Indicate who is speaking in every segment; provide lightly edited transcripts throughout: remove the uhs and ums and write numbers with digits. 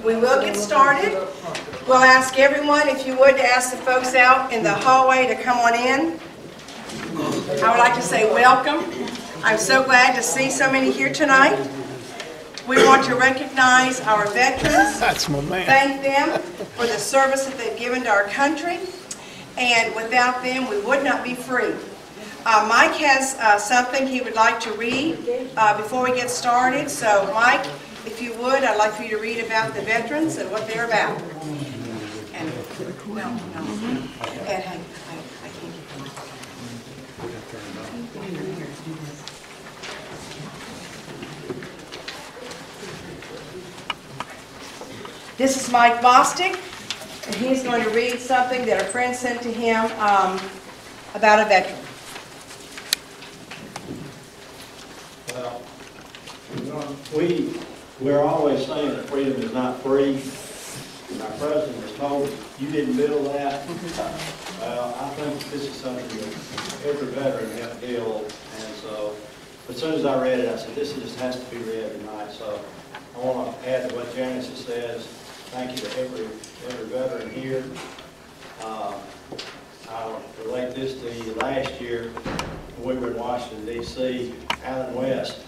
Speaker 1: We will get started. We'll ask everyone, if you would, to ask the folks out in the hallway to come on in. I would like to say welcome. I'm so glad to see so many here tonight. We want to recognize our veterans.
Speaker 2: That's my man.
Speaker 1: Thank them for the service that they've given to our country. And without them, we would not be free. Mike has something he would like to read before we get started. So, Mike, if you would, I'd like for you to read about the veterans and what they're about. And, no. Ed, I can't get the mic. This is Mike Bostic, and he's going to read something that a friend sent to him about a veteran.
Speaker 3: Well, we're always saying that freedom is not free. And our president was told, you didn't build that. Well, I think this is something that every veteran has to deal with. And so, as soon as I read it, I said, this just has to be read tonight. So, I want to add to what Janice says. Thank you to every veteran here. I'll relate this to you. Last year, when we were in Washington, D.C., Alan West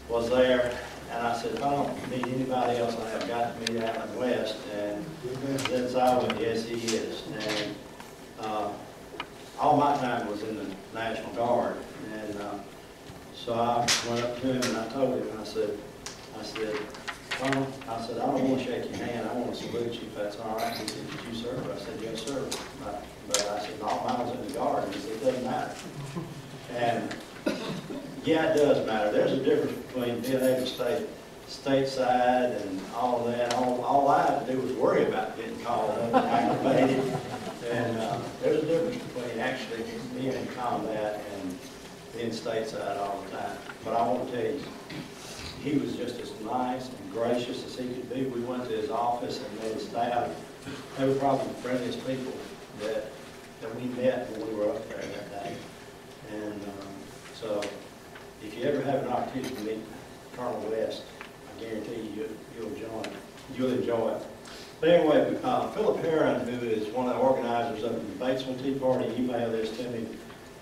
Speaker 3: was there, and I said, if I don't meet anybody else, I have got to meet Alan West. And since I went, yes, he is. And all my time was in the National Guard. And so I went up to him and I told him, I said, Tom, I said, I don't want to shake your hand. I want to salute you if that's all right. He said, did you serve? I said, yes, sir. But I said, all mine was in the Guard. And he said, it doesn't matter. And yeah, it does matter. There's a difference between being able to stay stateside and all that. All I had to do was worry about getting called up and activated. And there's a difference between actually being in combat and being stateside all the time. But I want to tell you, he was just as nice and gracious as he could be. We went to his office and his staff. They were probably the friendliest people that we met when we were up there that day. And so, if you ever have an opportunity to meet Colonel West, I guarantee you'll enjoy it. But anyway, Philip Herron, who is one of the organizers of the Batesville Tea Party, emailed this to me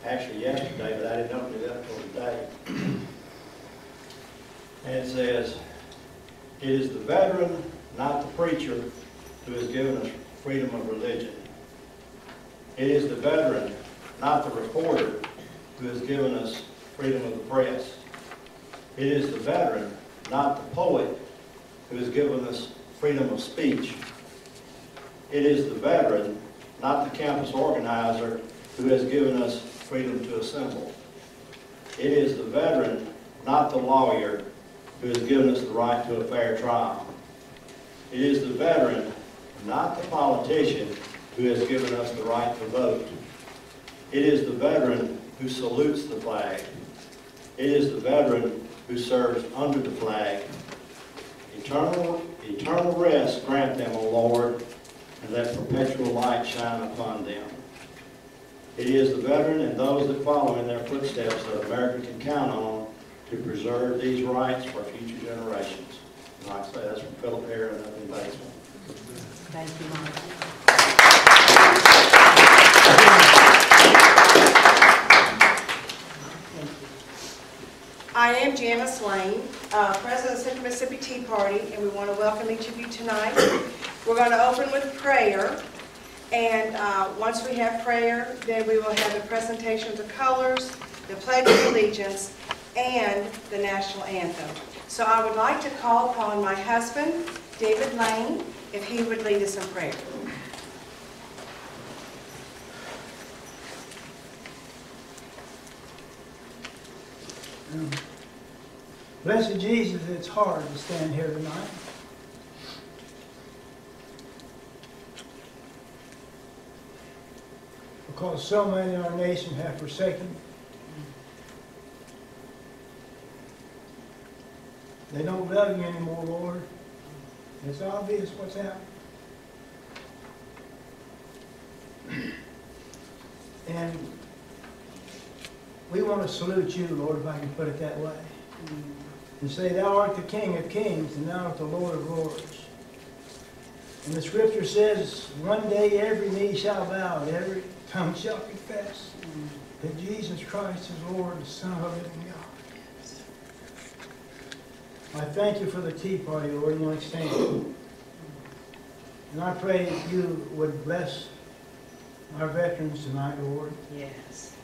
Speaker 3: actually yesterday, but I didn't open it up until today. And it says, it is the veteran, not the preacher, who has given us freedom of religion. It is the veteran, not the reporter, who has given us freedom of the press. It is the veteran, not the poet, who has given us freedom of speech. It is the veteran, not the campus organizer, who has given us freedom to assemble. It is the veteran, not the lawyer, who has given us the right to a fair trial. It is the veteran, not the politician, who has given us the right to vote. It is the veteran who salutes the flag. It is the veteran who serves under the flag. Eternal rest grant them, O Lord, and let perpetual light shine upon them. It is the veteran and those that follow in their footsteps that America can count on to preserve these rights for future generations. And like I say, that's from Philip Herron up in Batesville.
Speaker 1: Thank you, Mike. I am Janice Lane, President of the Central Mississippi Tea Party, and we want to welcome each of you tonight. We're going to open with prayer, and once we have prayer, then we will have the presentation of the colors, the Pledge of Allegiance, and the National Anthem. So I would like to call upon my husband, David Lane, if he would lead us in prayer.
Speaker 2: Blessed Jesus, it's hard to stand here tonight. Because so many in our nation have forsaken. They don't love you anymore, Lord. It's obvious what's happened. And we want to salute you, Lord, if I can put it that way. and say, Thou art the King of kings, and Thou art the Lord of lords. And the scripture says, one day every knee shall bow, and every tongue shall confess that Jesus Christ is Lord, the Son of the living God. I thank you for the Tea Party, Lord, and I stand. And I pray that you would bless our veterans tonight, Lord.
Speaker 1: Yes.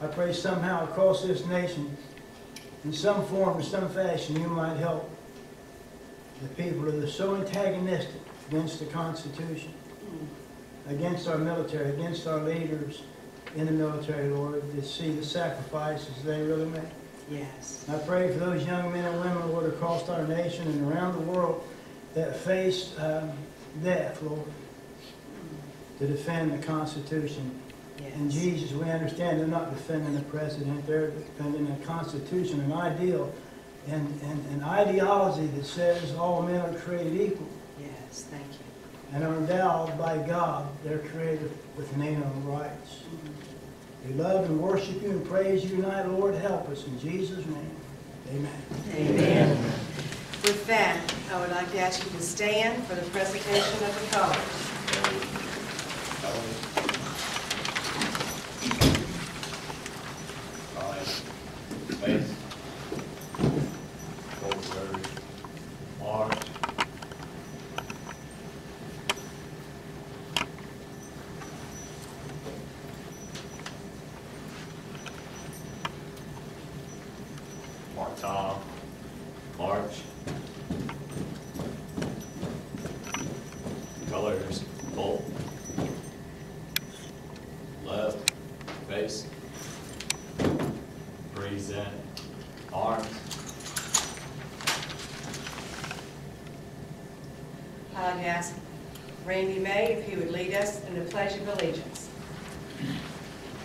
Speaker 2: I pray somehow across this nation, in some form or some fashion, you might help the people that are so antagonistic against the Constitution, against our military, against our leaders in the military, Lord, to see the sacrifices they really make.
Speaker 1: Yes.
Speaker 2: I pray for those young men and women, Lord, across our nation and around the world that face death, Lord, to defend the Constitution.
Speaker 1: Yes.
Speaker 2: And Jesus, we understand they're not defending the president, they're defending the Constitution, an ideal, and an ideology that says all men are created equal
Speaker 1: Yes, thank you.
Speaker 2: and are endowed by God. They're created with equal rights. We love and worship you and praise you tonight, Lord. Help us in Jesus' name. Amen.
Speaker 1: Amen. With that, I would like to ask you to stand for the presentation of the colors.
Speaker 4: Faith, forward, march. Mark Tom, march. Colors, pull. Left, face. Present, arms.
Speaker 1: I'd like to ask Randy May if he would lead us in the Pledge of Allegiance.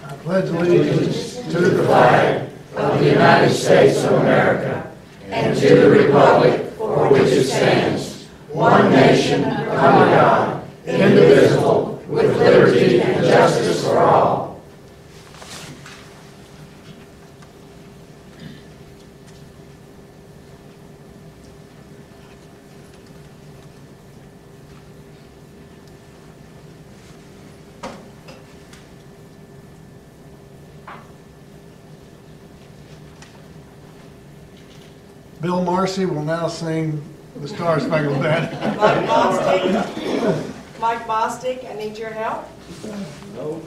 Speaker 5: I pledge allegiance to the flag of the United States of America and to the republic for which it stands, one nation, under God, indivisible, with liberty and justice for all. Bill Marcy will now sing the Star Spangled Banner.
Speaker 1: Mike Bostic, I need your help.
Speaker 3: No.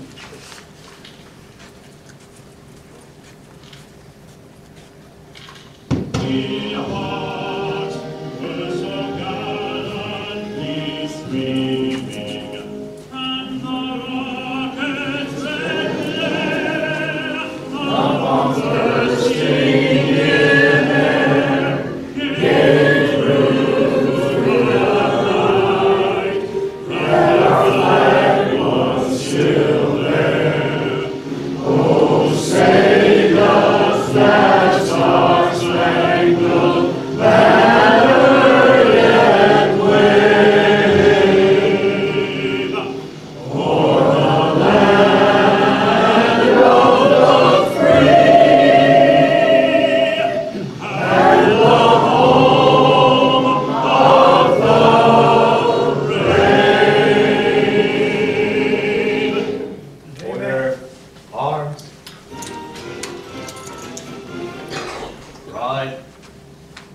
Speaker 4: Right,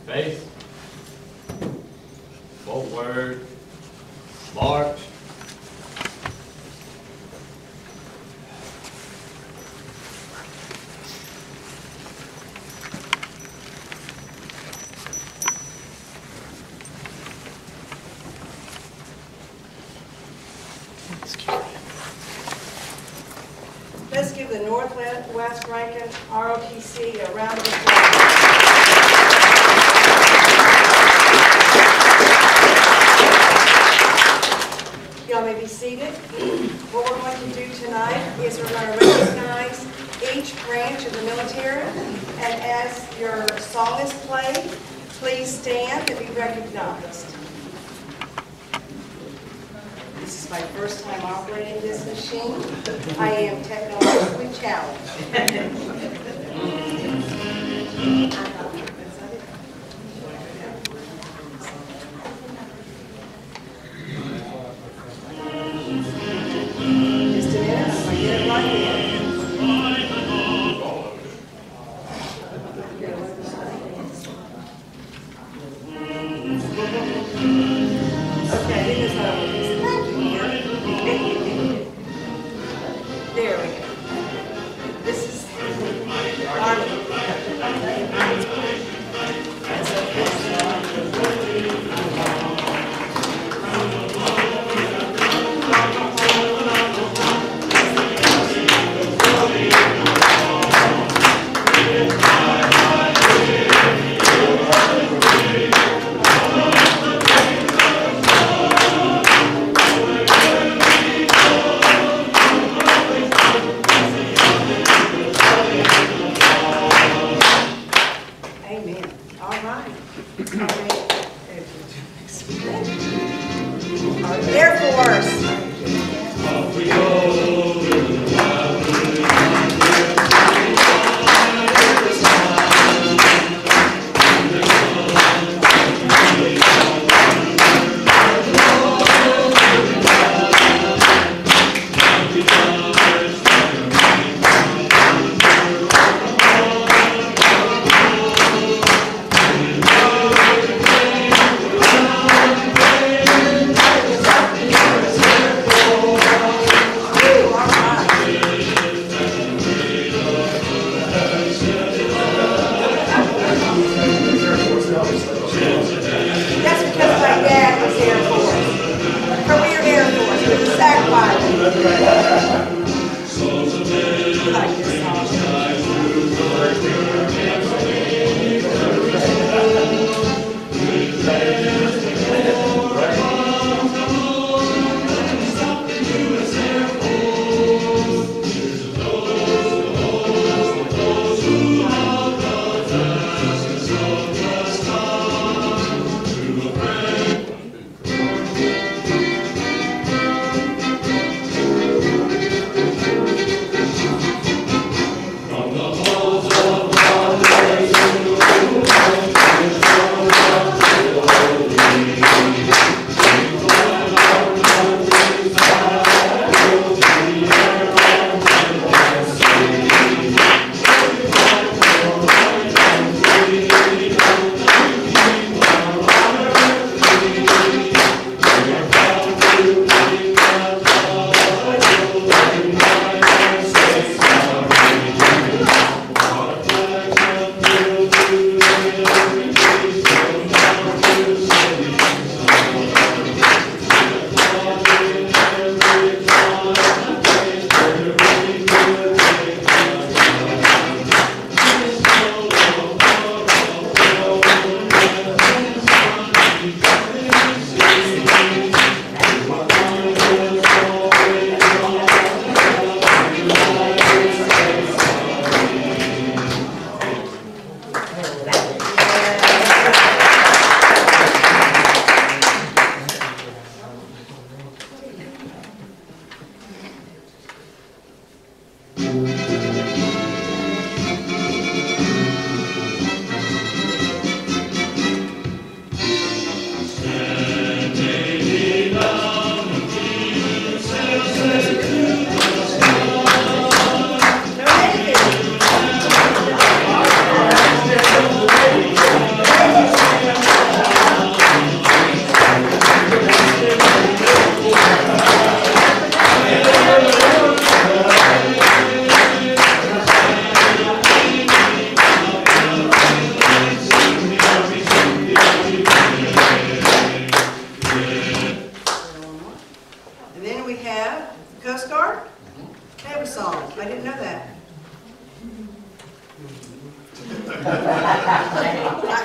Speaker 4: face, forward, march.
Speaker 1: Let's give the Northwest Rankin ROTC a round of applause. Y'all may be seated. What we're going to do tonight is we're going to recognize each branch of the military, and as your song is played, please stand and be recognized. This is my first time operating this machine. I am technologically challenged. Just a minute, I'm gonna get it right here. Okay, this is how it is. There we go. This is our. Amen. All right. Air Force. That's because my dad was Air Force. Career Air Force, he was a SAC pilot. I like this song.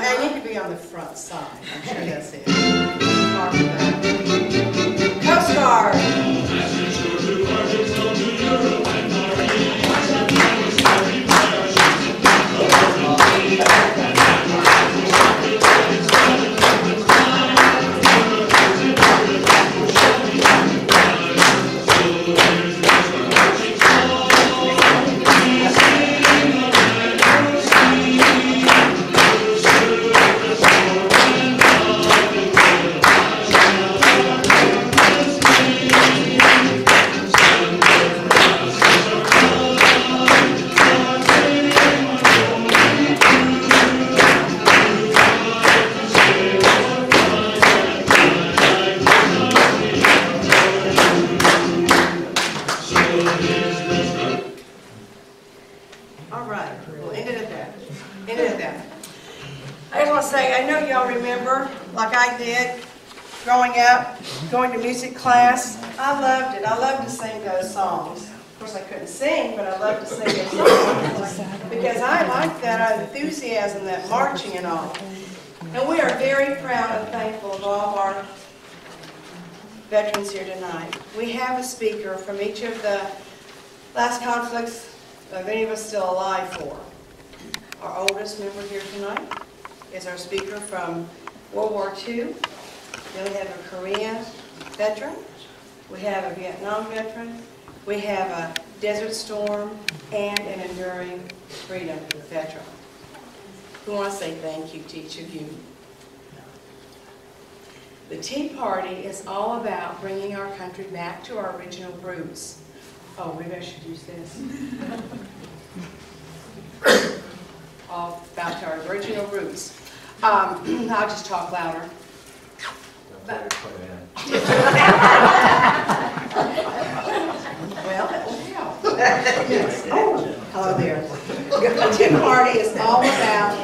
Speaker 1: I need to be on the front side. I'm sure that's it. Coast Guard. y'all remember, like I did, growing up, going to music class. I loved it. I loved to sing those songs. Of course, I couldn't sing, but I loved to sing those songs because I liked that enthusiasm, that marching and all. And we are very proud and thankful of all of our veterans here tonight. We have a speaker from each of the last conflicts of any of us still alive for. Our oldest member here tonight is our speaker from World War II. Then we have a Korean veteran. We have a Vietnam veteran. We have a Desert Storm and an Enduring Freedom veteran. We want to say thank you to each of you. The Tea Party is all about bringing our country back to our original roots. Oh, maybe I should use this. All back to our original roots. I'll just talk louder. Well, that will help. Yes. Oh, hello there. The Tea Party is all about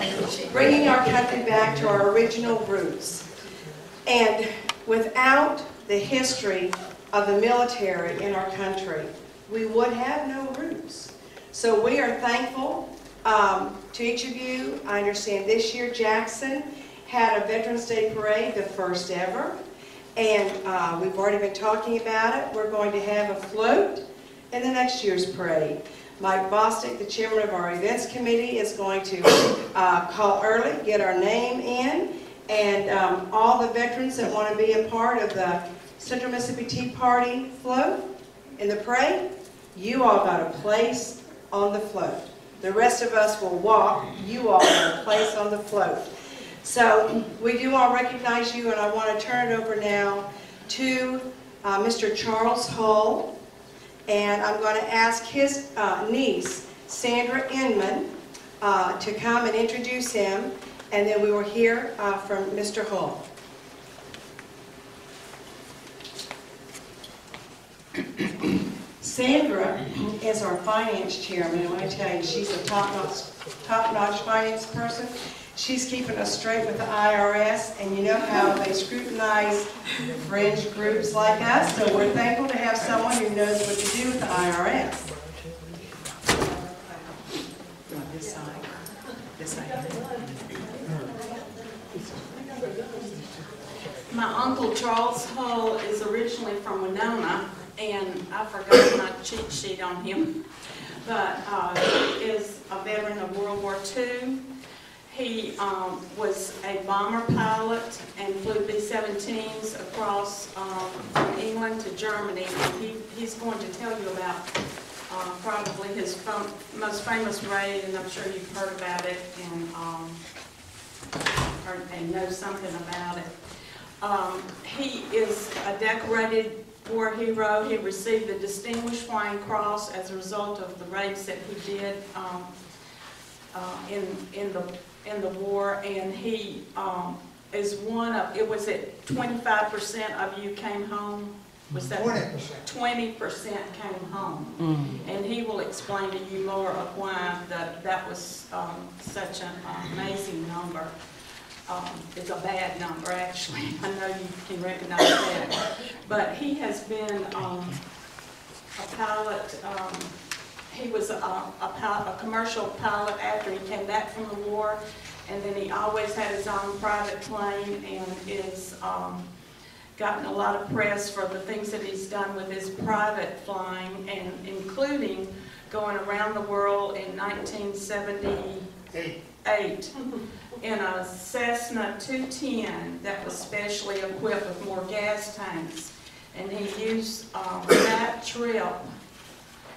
Speaker 1: bringing our country back to our original roots. And without the history of the military in our country, we would have no roots. So we are thankful to each of you. I understand this year Jackson had a Veterans Day Parade, the first ever. And we've already been talking about it. We're going to have a float in the next year's parade. Mike Bostic, the chairman of our events committee, is going to call early, get our name in. And all the veterans that want to be a part of the Central Mississippi Tea Party float in the parade, you all got a place on the float. The rest of us will walk. You all got a place on the float. So we do all recognize you, and I want to turn it over now to Mr. Charles Hull. And I'm going to ask his niece, Sandra Inman, to come and introduce him. And then we will hear from Mr. Hull. Sandra is our finance chairman, and I tell you, she's a top-notch finance person. She's keeping us straight with the IRS, and you know how they scrutinize fringe groups like us, so we're thankful to have someone who knows what to do with the IRS. This side. This side.
Speaker 6: My uncle Charles Hull is originally from Winona, and I forgot my cheat sheet on him, but is a veteran of World War II. He was a bomber pilot and flew B-17s across from England to Germany, and he's going to tell you about probably his most famous raid, and I'm sure you've heard about it and know something about it. He is a decorated war hero. He received the Distinguished Flying Cross as a result of the raids that he did in the war, and he is one of, it was at 25% of you came home. Was that 20%? 20% came home, and he will explain to you more of why that was such an amazing number. It's a bad number, actually. I know you can recognize that. But he has been a pilot. He was a commercial pilot after he came back from the war, and then he always had his own private plane, and is gotten a lot of press for the things that he's done with his private flying, and including going around the world in 1978 in a Cessna 210 that was specially equipped with more gas tanks. And he used that trip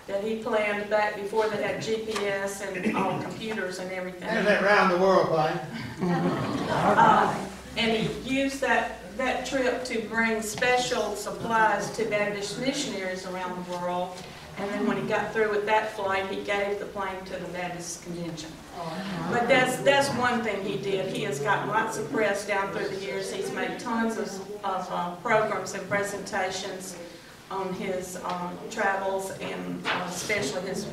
Speaker 6: that he planned back before they had GPS and all computers and everything.
Speaker 5: There's that round the world plane.
Speaker 6: And he used that trip to bring special supplies to Baptist missionaries around the world. And then when he got through with that flight, he gave the plane to the Baptist Convention. But that's one thing he did. He has gotten lots of press down through the years. He's made tons of programs and presentations on his travels, and especially his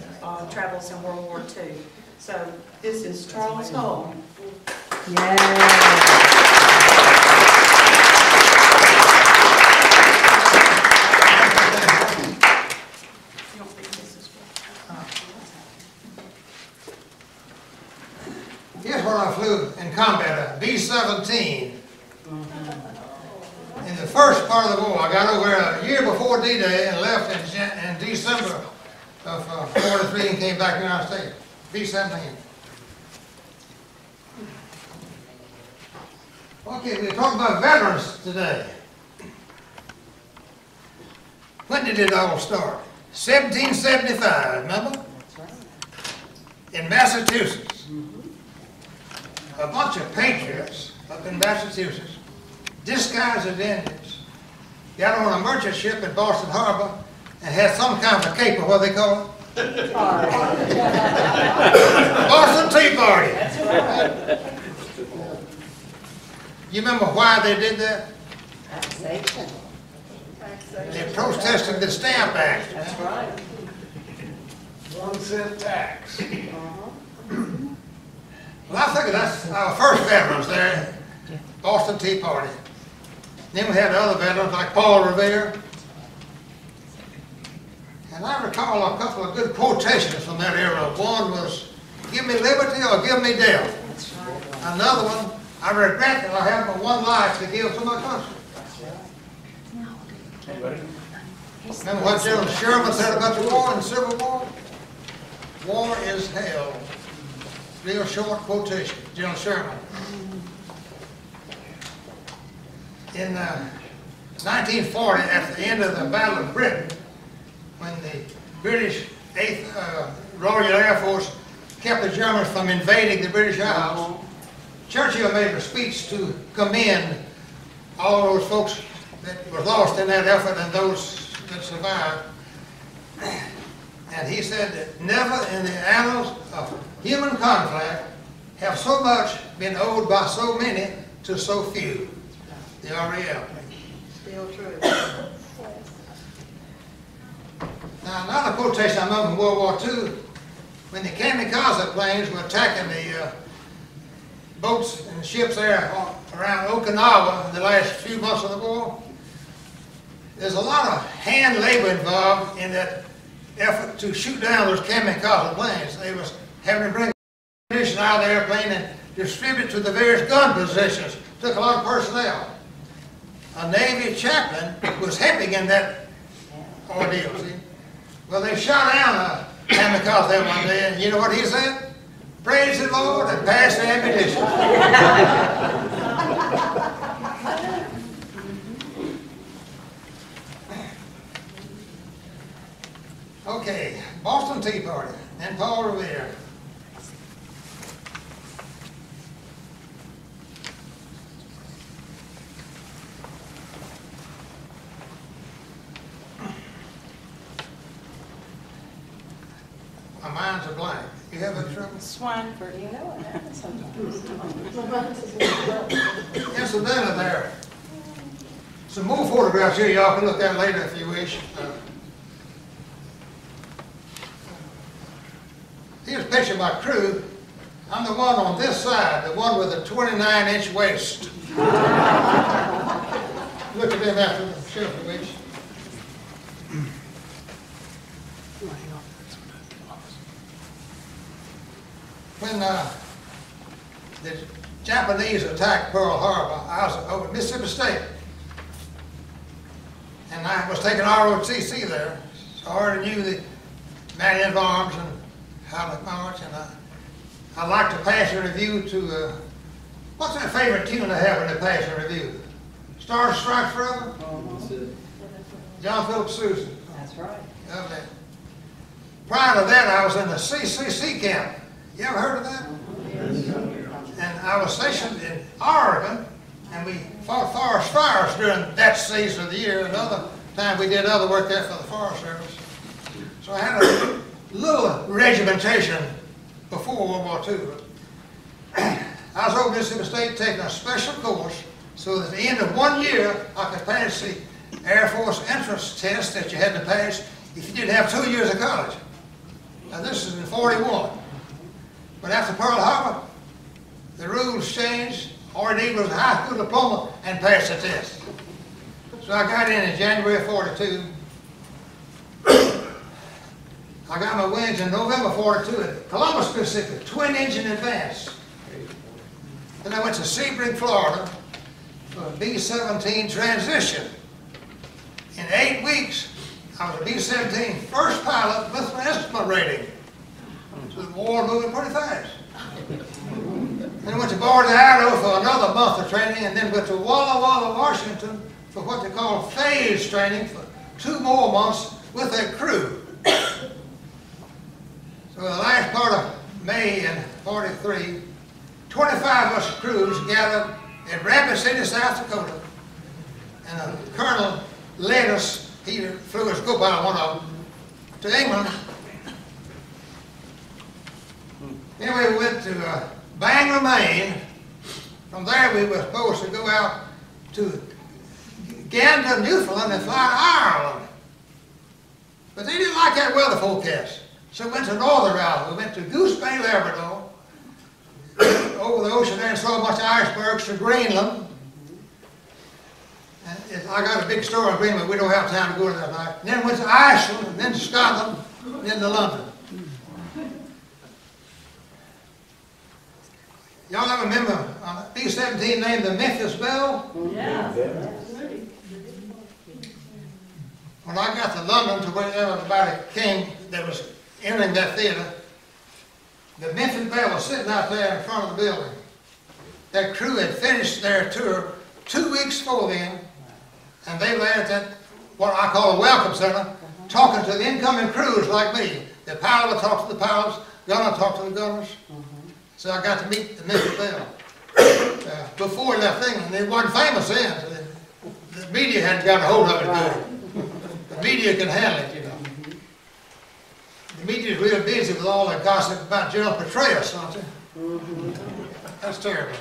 Speaker 6: travels in World War II. So this is Charles Hull. You don't think this is
Speaker 5: Here's where I flew in combat, a B-17. In the first part of the war, I got over a year before D-Day and left in December of 43 and came back to the United States. B-17. Okay, we're talking about veterans today. When did it all start? 1775, remember? In Massachusetts. A bunch of patriots up in Massachusetts, disguised as Indians, got on a merchant ship at Boston Harbor and had some kind of a caper, what they call it? Boston Tea Party. You remember why they did that?
Speaker 1: Taxation.
Speaker 5: They protested the Stamp Act.
Speaker 1: That's right.
Speaker 7: 1 cent tax.
Speaker 5: Well, I think that's our first veterans there, Boston Tea Party. Then we had other veterans like Paul Revere. And I recall a couple of good quotations from that era. One was, "Give me liberty or give me death." Another one, "I regret that I have but one life to give to my country." Remember what General Sherman said about the war and the Civil War? "War is hell." Real short quotation, General Sherman. In 1940, at the end of the Battle of Britain, when the British 8th Royal Air Force kept the Germans from invading the British Isles, Churchill made a speech to commend all those folks that were lost in that effort and those that survived. And he said that never in the annals of human conflict have so much been owed by so many to so few. The RAF.
Speaker 1: Still true.
Speaker 5: Now another quotation I remember from World War II, when the kamikaze planes were attacking the boats and ships there around Okinawa in the last few months of the war, there's a lot of hand labor involved in that effort to shoot down those kamikaze planes. They was having to bring ammunition out of the airplane and distribute to the various gun positions. Took a lot of personnel. A Navy chaplain was helping in that ordeal, see? Well, they shot down a kamikaze there one day, and you know what he said? "Praise the Lord and pass the ammunition." Okay, Boston Tea Party, and Paul Revere. My mind's a blank. You have any trouble?
Speaker 6: Swanford.
Speaker 1: You know what happens sometimes.
Speaker 5: Incidentally there, some more photographs here y'all can look at later if you wish. Here's a picture of my crew. I'm the one on this side, the one with the 29-inch waist. Look at them after the sheriff if you wish. When the Japanese attacked Pearl Harbor, I was over at Mississippi State. And I was taking ROTC there. So I already knew the man of arms and how to march. And I like to pass a review to, what's that favorite tune I have when they pass a review? Stars Strike Forever? John Philip Sousa.
Speaker 1: That's right.
Speaker 5: Lovely. Prior to that, I was in the CCC camp. You ever heard of that? And I was stationed in Oregon, and we fought forest fires during that season of the year. Another time we did other work there for the Forest Service. So I had a little regimentation before World War II. I was over Mississippi State taking a special course so that at the end of 1 year I could pass the Air Force entrance test that you had to pass if you didn't have 2 years of college. Now this is in '41. But after Pearl Harbor, the rules changed. All I needed was a high school diploma and pass the test. So I got in January of '42. I got my wings in November '42 at Columbus, Mississippi, twin engine advance. Then I went to Sebring, Florida for a B-17 transition. In 8 weeks, I was a B-17 first pilot with my estimate rating. So the war moving pretty fast. Then I went to Boise, Idaho for another month of training, and then went to Walla Walla, Washington for what they call phase training for 2 more months with a crew. So the last part of May in '43, 25 of us crews gathered in Rapid City, South Dakota, and a colonel led us. He flew his co-pilot, one of them, to England. Then we went to Bangor, Maine. From there we were supposed to go out to Gander, Newfoundland, and fly to Ireland. But they didn't like that weather forecast. So we went to Northern Ireland. We went to Goose Bay, Labrador, over the ocean there and saw a bunch of icebergs to Greenland. And I got a big store in Greenland, but we don't have time to go to that night. And then went to Iceland, and then to Scotland, and then to London. Y'all ever remember B-17 named the Memphis Belle?
Speaker 6: Yeah.
Speaker 5: When I got to London, to where everybody came that was entering that theater, the Memphis Belle was sitting out there in front of the building. That crew had finished their tour 2 weeks before then, and they were there at that, what I call a welcome center, talking to the incoming crews like me. The pilot would talk to the pilots, gunner would talk to the gunners. So I got to meet the Memphis Belle before he left England. It wasn't famous then. So the media hadn't got a hold of it good. The media can handle it, you know. The media is real busy with all that gossip about General Petraeus, aren't they? That's terrible.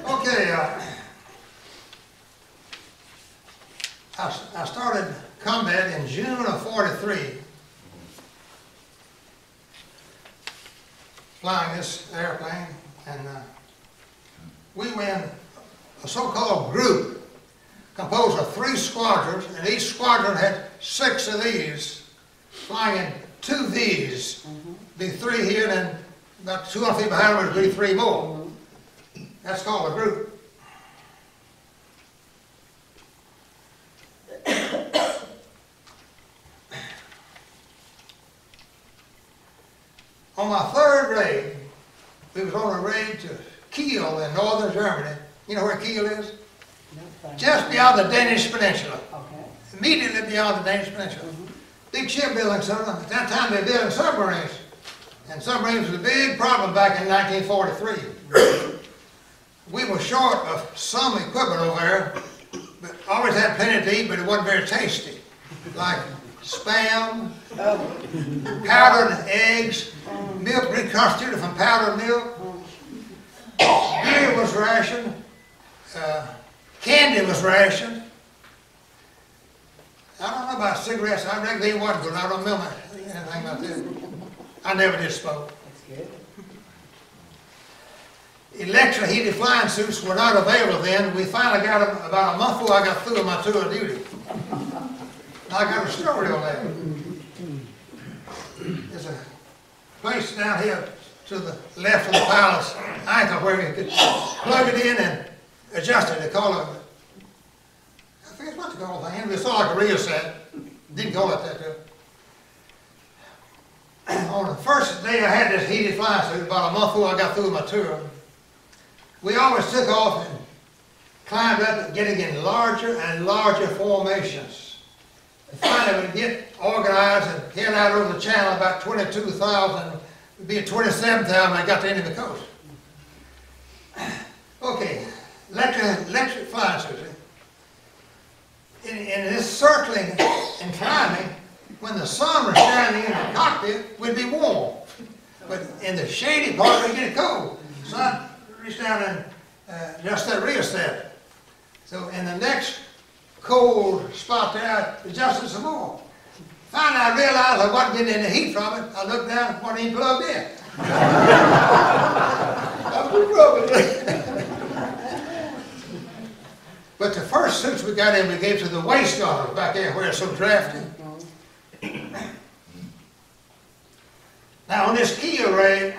Speaker 5: Okay, I started combat in June of '43, flying this airplane, and we were in a so-called group composed of 3 squadrons, and each squadron had 6 of these, flying in 2 Vs. Be 3 here, and then about 200 feet behind them would be 3 more. That's called a group. On my 3rd raid, we was on a raid to Kiel in northern Germany. You know where Kiel is? Just beyond the Danish Peninsula. Immediately beyond the Danish Peninsula. Big shipbuilding center. At that time they were building submarines. And submarines was a big problem back in 1943. We were short of some equipment over there, but always had plenty to eat, but it wasn't very tasty. Like Spam, powdered eggs, milk reconstituted from powdered milk. Beer was rationed. Candy was rationed. I don't know about cigarettes. I reckon they wasn't good. I don't remember anything about that. I never did smoke. Electric heated flying suits were not available then. We finally got them about a month before I got through with my tour of duty. I got a story on that. There's a place down here to the left of the pilot's ankle where you could plug it in and adjust it. They call it, I forget what they call the thing. It's sort of like a reel set. Didn't call it that though. On the first day I had this heated flying suit, about a month before I got through with my tour, we always took off and climbed up, getting in larger and larger formations. And finally, we'd get organized and head out over the channel about 22,000, it'd be at 27,000 when I got to enemy coast. Okay, electric flying suits. In this circling and climbing, when the sun was shining in the cockpit, we'd be warm. But in the shady part, we'd get cold. So I reached down and just that rheostat. So in the next cold spot there, I adjusted some more. Finally, I realized I wasn't getting any heat from it. I looked down, it wasn't even plugged in. But the first suits we got in, we gave to the waste gunners back there where it's so drafty. Now on this Kia raid,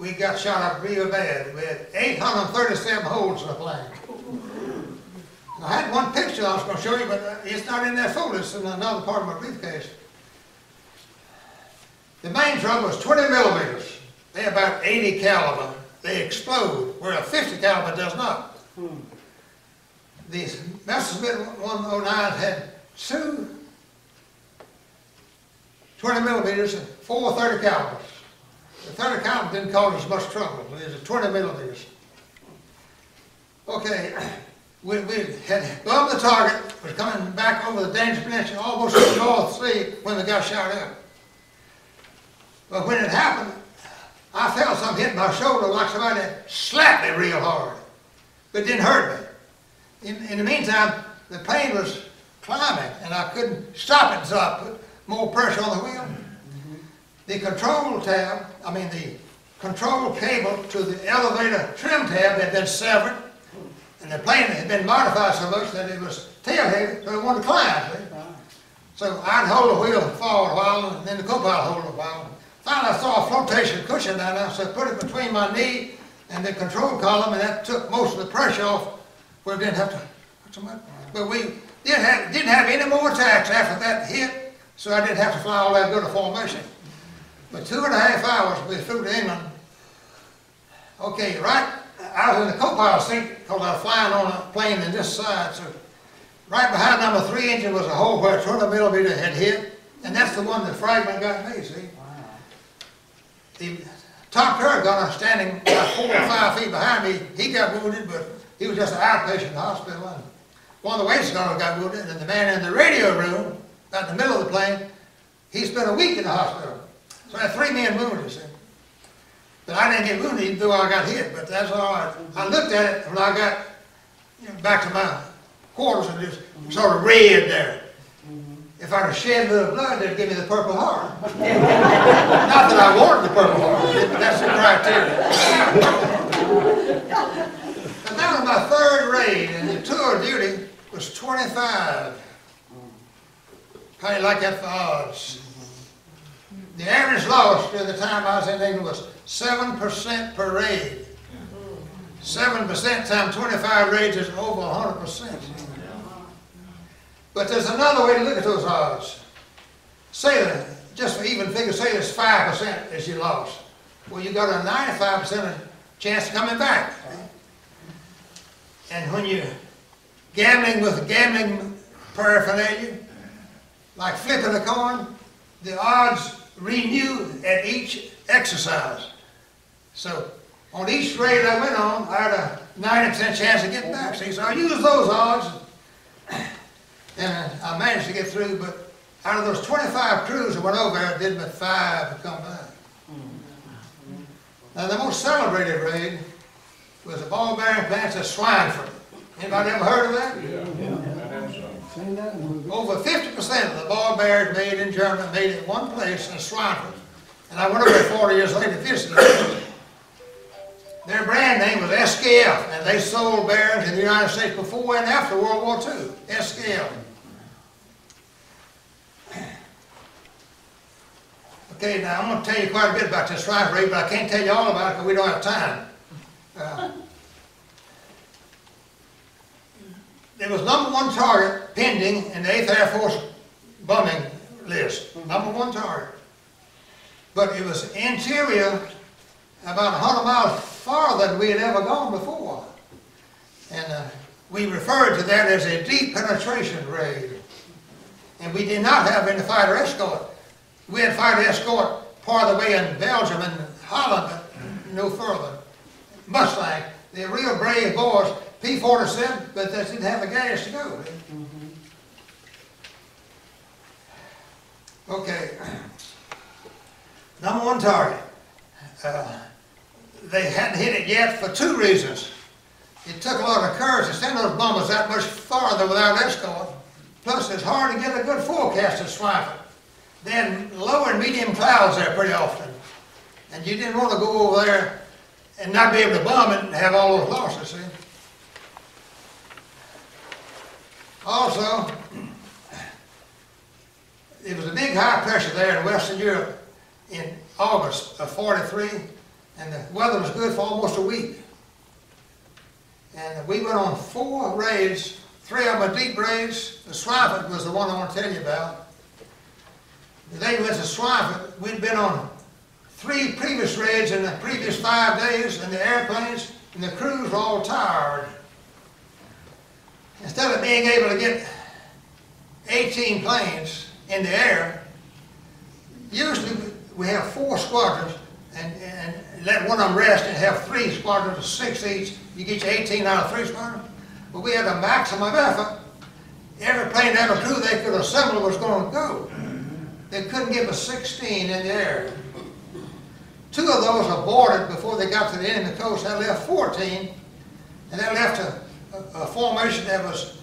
Speaker 5: we got shot up real bad. We had 837 holes in the plane. I had one picture I was going to show you, but it's not in that folder. It's in another part of my briefcase. The main trouble was 20 millimeters. They're about 80 caliber. They explode, where a 50 caliber does not. These Messerschmitt 109s had two 20 millimeters and 4 30 calibers. The 30 caliber didn't cause as much trouble. It was 20 millimeters. Okay, we had bombed the target, was coming back over the Danish Peninsula, almost to the North Sea when we got shot up. But when it happened, I felt something hit my shoulder like somebody slapped me real hard. But it didn't hurt me. In the meantime, the plane was climbing and I couldn't stop it, so I put more pressure on the wheel. The control tab, the control cable to the elevator trim tab had been severed, and the plane had been modified so much that it was tail-heavy, so it wanted to climb. See? So I'd hold the wheel forward a while, and then the co-pilot hold it a while. Finally, I saw a flotation cushion down there, so I put it between my knee and the control column, and that took most of the pressure off, where we didn't have to put so much. But we didn't have any more attacks after that hit, so I didn't have to fly all that good a formation. But 2.5 hours we flew to England. Okay, right, I was in the co-pilot seat because I was flying on a plane in this side, so right behind number 3 engine was a hole where a 20 millimeter had hit, and that's the one the fragment got me, see? The top turret gunner standing about 4 or 5 feet behind me, he got wounded, but he was just an outpatient in the hospital. And one of the waist gunners got wounded, and the man in the radio room, about in the middle of the plane, he spent a week in the hospital. So I had 3 men wounded, see? But I didn't get wounded even though I got hit, but that's all right. I looked at it when I got back to my quarters and just sort of red there. If I'd have shed a little blood, they'd give me the Purple Heart. Not that I wanted the Purple Heart, but that's the criteria. And that was my 3rd raid, and the tour duty was 25. How do you like that for odds? The average loss during the time I was in England was 7% per raid. 7% times 25 raids is over 100%. But there's another way to look at those odds. Say that, just for even figures, say there's 5% as you lost. Well, you got a 95% chance of coming back. And when you're gambling with gambling paraphernalia, like flipping a coin, the odds renew at each exercise. So on each raid I went on, I had a 90% chance of getting back. See, so I used those odds, and I managed to get through. But out of those 25 crews that went over there, it did but 5 to come back. Now the most celebrated raid was the ball bearing plants at Schweinfurt. Anybody ever heard of that?
Speaker 7: Yeah.
Speaker 5: Over 50% of the ball bearings made in Germany made in one place in Schweinfurt. And I went over there 40 years later to visit them. Their brand name was SKF, and they sold bearings in the United States before and after World War II. SKF. Okay, now I'm going to tell you quite a bit about this Schweinfurt raid, but I can't tell you all about it because we don't have time. There was #1 target pending in the 8th Air Force bombing list. #1 target. But it was interior, about 100 miles farther than we had ever gone before. And we referred to that as a deep penetration raid. And we did not have any fighter escort. We had fighter escort part of the way in Belgium and Holland, but no further. Mustang, they're real brave boys. P-47, but they didn't have the gas to go. Okay. #1 target. They hadn't hit it yet for 2 reasons. It took a lot of courage to send those bombers that much farther without escort. Plus, it's hard to get a good forecast at Schweinfurt.
Speaker 8: then low and medium clouds there pretty often. And you didn't want to go over there and not be able to bomb it and have all those losses, see? Also, it was a big high pressure there in Western Europe in August of '43, and the weather was good for almost a week. And we went on 4 raids, 3 of them were deep raids. The Schweinfurt was the one I want to tell you about. The day we went to Schweinfurt, we'd been on 3 previous raids in the previous 5 days, and the airplanes and the crews were all tired. Instead of being able to get 18 planes in the air, usually we have 4 squadrons and let one of them rest and have 3 squadrons of 6 each. You get your 18 out of 3 squadrons. But we had a maximum effort. Every plane, every crew they could assemble was going to go. They couldn't give us 16 in the air. 2 of those aborted before they got to the enemy coast. That left 14, and that left a formation that was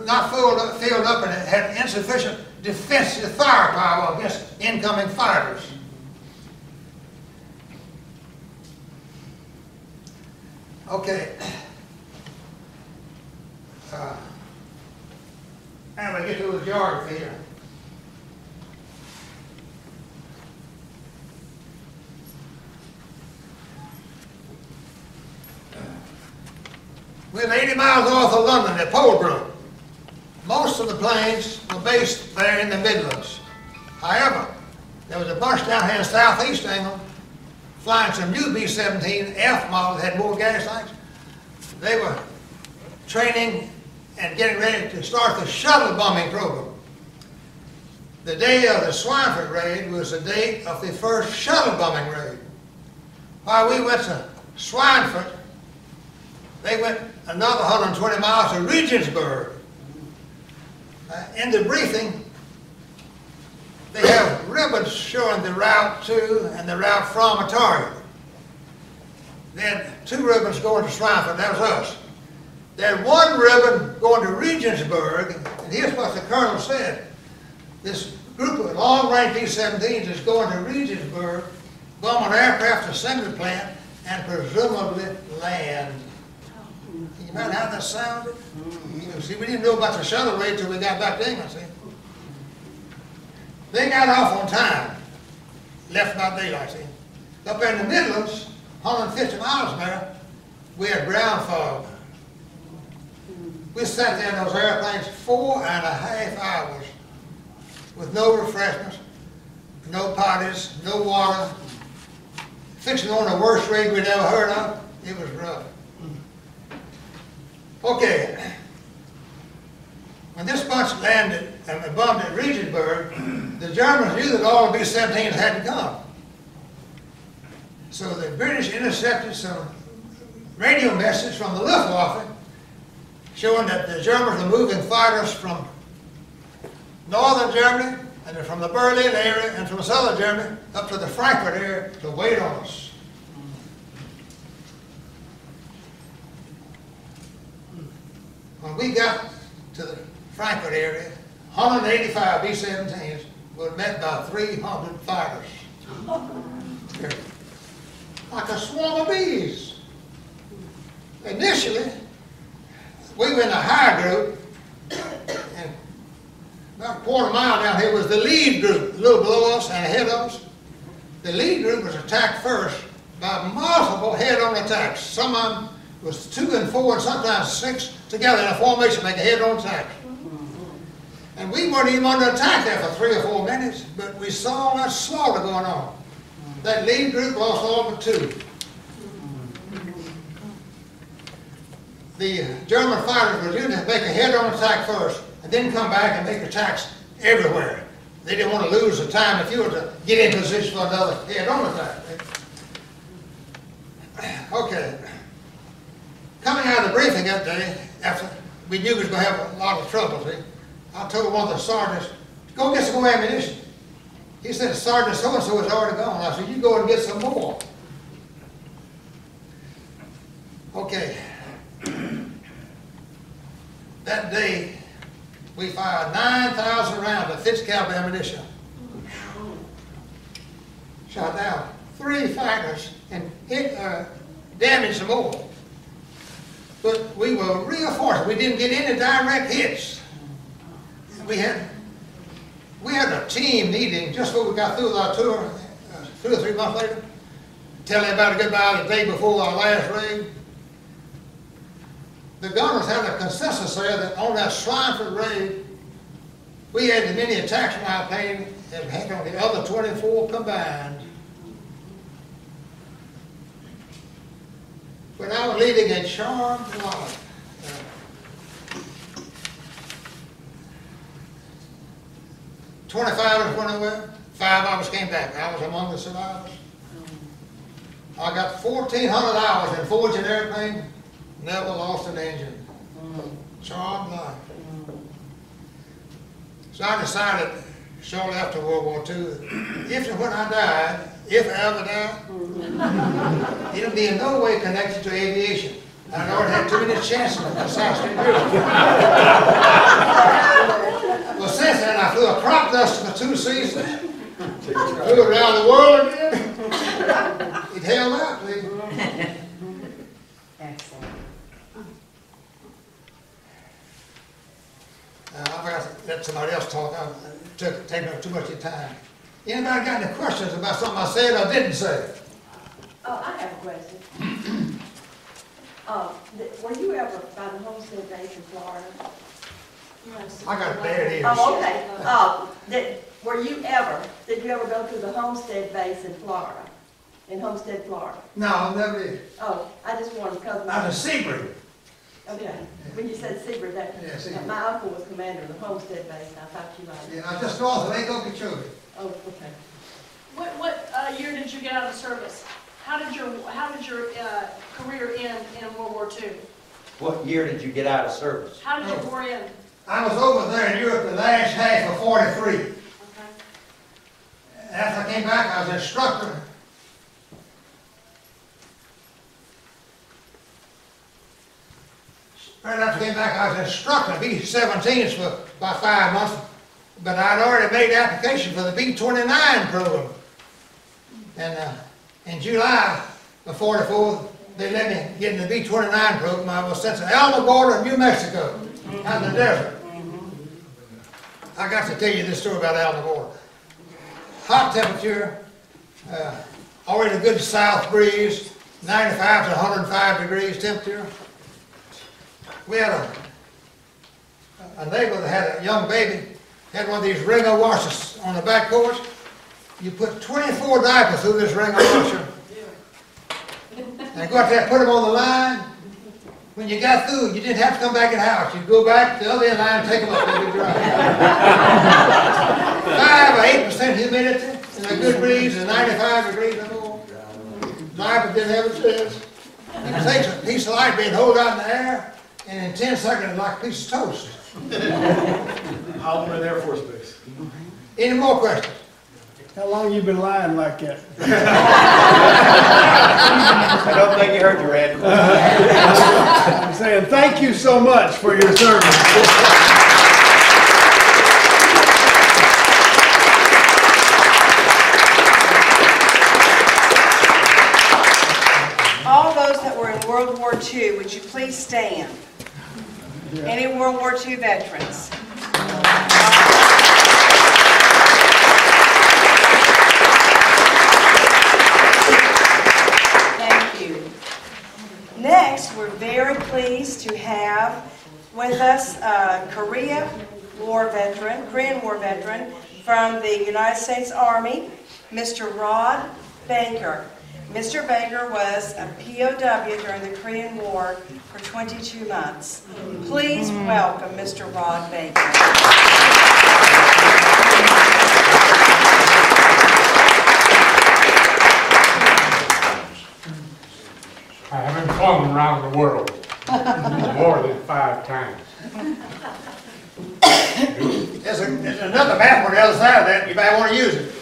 Speaker 8: not filled up and it had insufficient defensive firepower against incoming fighters. Okay. Now we get to the geography here. We're 80 miles north of London at Polebrook. Most of the planes were based there in the Midlands. However, there was a bunch down here in southeast England flying some new B-17F models that had more gas tanks. They were training and getting ready to start the shuttle bombing program. The day of the Schweinfurt raid was the date of the first shuttle bombing raid. While we went to Schweinfurt, they went another 120 miles to Regensburg. In the briefing, they have ribbons showing the route to and the route from Ontario. They had 2 ribbons going to Schweinfurt, that was us. They had 1 ribbon going to Regensburg, and here's what the colonel said. This group of long-range B-17s is going to Regensburg, bomb an aircraft assembly plant, and presumably land. Can you imagine how that sounded? You know, see, we didn't know about the shuttle raid until we got back to England, see? They got off on time, left about daylight, see? Up there in the Midlands, 150 miles from there, we had ground fog. We sat there in those airplanes 4.5 hours with no refreshments, no potties, no water, fixing on the worst raid we'd ever heard of. It was rough. Okay, when this bunch landed and bombed at Regensburg, the Germans knew that all the B-17s hadn't come. So the British intercepted some radio message from the Luftwaffe showing that the Germans were moving fighters from northern Germany and from the Berlin area and from southern Germany up to the Frankfurt area to wait on us. When we got to the Frankfurt area, 185 B-17s were met by 300 fighters. Like a swarm of bees. Initially, we were in a high group, and about a quarter mile down here was the lead group, a little below us and ahead of us. The lead group was attacked first by multiple head-on attacks. Some of them was 2 and 4 and sometimes 6 together in a formation, make a head-on attack. And we weren't even under attack there for 3 or 4 minutes, but we saw that slaughter going on. That lead group lost all but 2. The German fighters were usually make a head-on attack first, and then come back and make attacks everywhere. They didn't want to lose the time if you were to get in position for another head-on attack. Okay. Coming out of the briefing that day, after we knew we was going to have a lot of trouble, see, I told one of the sergeants, go get some more ammunition. He said, Sergeant so-and-so is already gone. I said, you go and get some more. Okay. That day, we fired fired 9,000 rounds of fixed caliber ammunition. Shot down 3 fighters and damaged some more. But we were real fortunate. We didn't get any direct hits. We had a team meeting just before we got through with our tour, 2 or 3 months later, telling everybody goodbye the day before our last raid. The gunners had a consensus there that on that Schweinfurt raid, we had as many attacks on our plane as heck on the other 24 combined. When I was leading a charmed life, 25 of us went away, 5 of us came back. I was among the survivors. I got 1,400 hours in forging an airplane, never lost an engine. Charmed life. So I decided shortly after World War II, if and when I died, if I ever die, it'll be in no way connected to aviation. I'd already had too many chances of assassination. Well, since then, I flew a crop duster for 2 seasons. Flew around the world again. It held out, please.
Speaker 1: Excellent.
Speaker 8: I'm going to let somebody else talk. I'm taking up too much of your time. Anybody got any questions about something I said or didn't say?
Speaker 9: Oh, I have a question. Were you ever by the Homestead base in Florida?
Speaker 8: I got bad ears.
Speaker 9: Oh, okay. Did you ever go to the Homestead base in Florida? In Homestead, Florida?
Speaker 8: No, I never did.
Speaker 9: Oh, I just wanted to cover
Speaker 8: I was a Sebring.
Speaker 9: Okay. When you said Sebring,
Speaker 8: Yeah, Sebring.
Speaker 9: my uncle was commander of the Homestead base, and I thought you might.
Speaker 8: Yeah, I just north of Lake Okeechobee.
Speaker 9: Oh, okay.
Speaker 10: What year did you get out of service? How did your career end in World War II?
Speaker 5: What year did you get out of service?
Speaker 10: How did your war end?
Speaker 8: I was over there in Europe the last half of 43.
Speaker 10: Okay.
Speaker 8: After I came back, I was an instructor. Right after I came back, I was an instructor of B-17s for about 5 months, but I'd already made the application for the B-29 program. And in July of 44, they let me get in the B-29 program. I was sent to Alamogordo, New Mexico, out in the desert. I got to tell you this story about Alamogordo. Hot temperature, already a good south breeze, 95 to 105 degrees temperature. We had a neighbor that had a young baby, had one of these Ringo washers on the back porch. You put 24 diapers through this Ringo washer. And go out there, put them on the line. When you got through, you didn't have to come back in the house. You'd go back to the other end line and take them up, they'd be dry. 5 or 8% humidity, and a good breeze, and 95 degrees or more. Diaper didn't have a chance. You can take a piece of light being hold out in the air, and in 10 seconds, like a piece of toast.
Speaker 7: How old in Air Force Base?
Speaker 8: Any more questions?
Speaker 2: How long you been lying like that?
Speaker 5: I don't think you heard your Red.
Speaker 2: I'm saying thank you so much for your service.
Speaker 1: All those that were in World War II, would you please stand? Any World War II veterans? Thank you. Next, we're very pleased to have with us a Korean War veteran from the United States Army, Mr. Rod Baker. Mr. Baker was a POW during the Korean War for 22 months. Please welcome Mr. Rod Baker.
Speaker 11: I haven't flown around the world more than 5 times.
Speaker 8: There's another map on the other side of that. You might want to use it.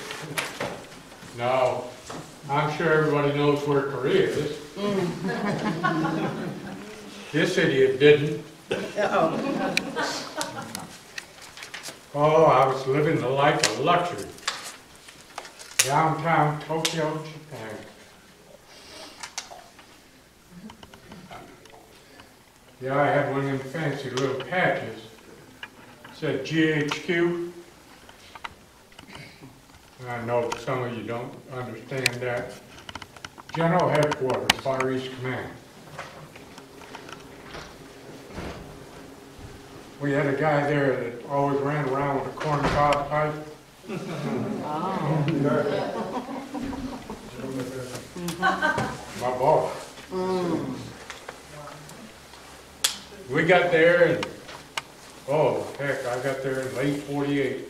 Speaker 11: No, I'm sure everybody knows where Korea is. This idiot didn't. Oh, I was living the life of luxury. Downtown Tokyo, Japan. Yeah, I had one of them fancy little patches. It said GHQ. I know some of you don't understand that. General Headquarters, Far East Command. We had a guy there that always ran around with a corncob pipe. My boss. We got there and, oh heck, I got there in late '48.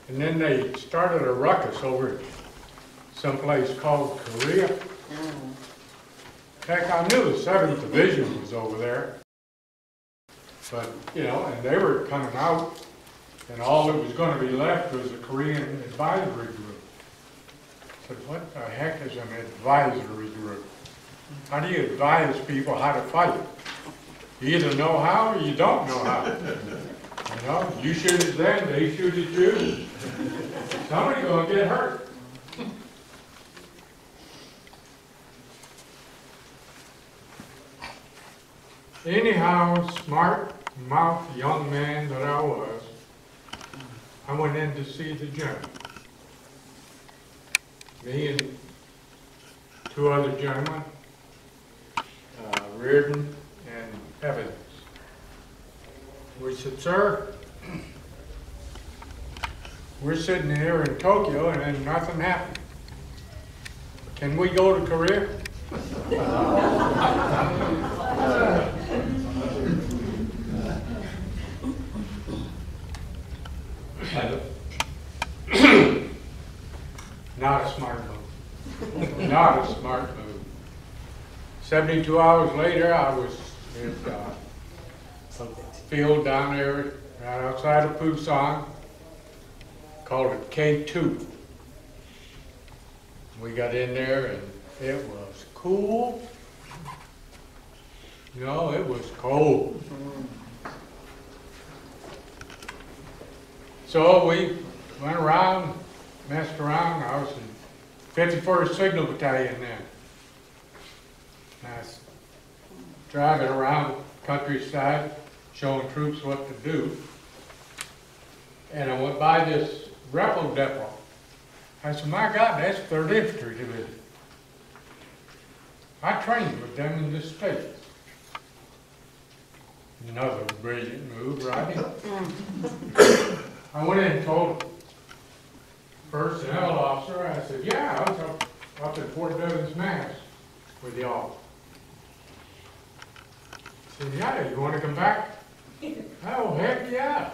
Speaker 11: And then they started a ruckus over someplace called Korea. Heck, I knew the 7th Division was over there. But, you know, and they were coming out, and all that was going to be left was a Korean advisory group. I said, what the heck is an advisory group? How do you advise people how to fight? You either know how or you don't know how. You know, you shoot at them, they shoot at you. Somebody's going to get hurt. Anyhow, smart mouth young man that I was, I went in to see the general. Me and 2 other gentlemen, Reardon and Evans. We said, sir, we're sitting here in Tokyo and then nothing happened. Can we go to Korea? Not a smart move. Not a smart move. 72 hours later, I was in a field down there right outside of Busan, called it K2. We got in there and it was cool. You know, it was cold. So we went around, messed around. I was in 51st Signal Battalion then. And I was driving around countryside, showing troops what to do. And I went by this rebel depot. I said, my God, that's 3rd Infantry Division. I trained with them in the States. Another brilliant move, right? I went in and told personnel officer, I said, yeah, I was up at Fort Devens, Mass with y'all. He said, yeah, you want to come back? Oh, heck yeah.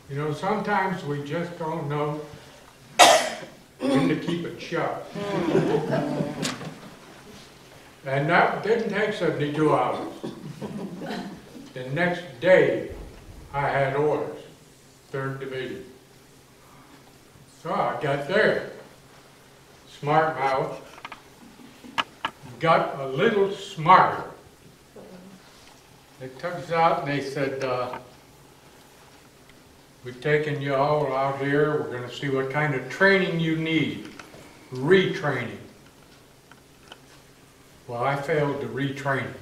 Speaker 11: You know, sometimes we just don't know when to keep it shut. And that didn't take 72 hours. The next day, I had orders, 3rd Division. So I got there, smart mouth, got a little smarter. They took us out and they said, we've taken you all out here, we're going to see what kind of training you need, retraining. Well, I failed the retraining.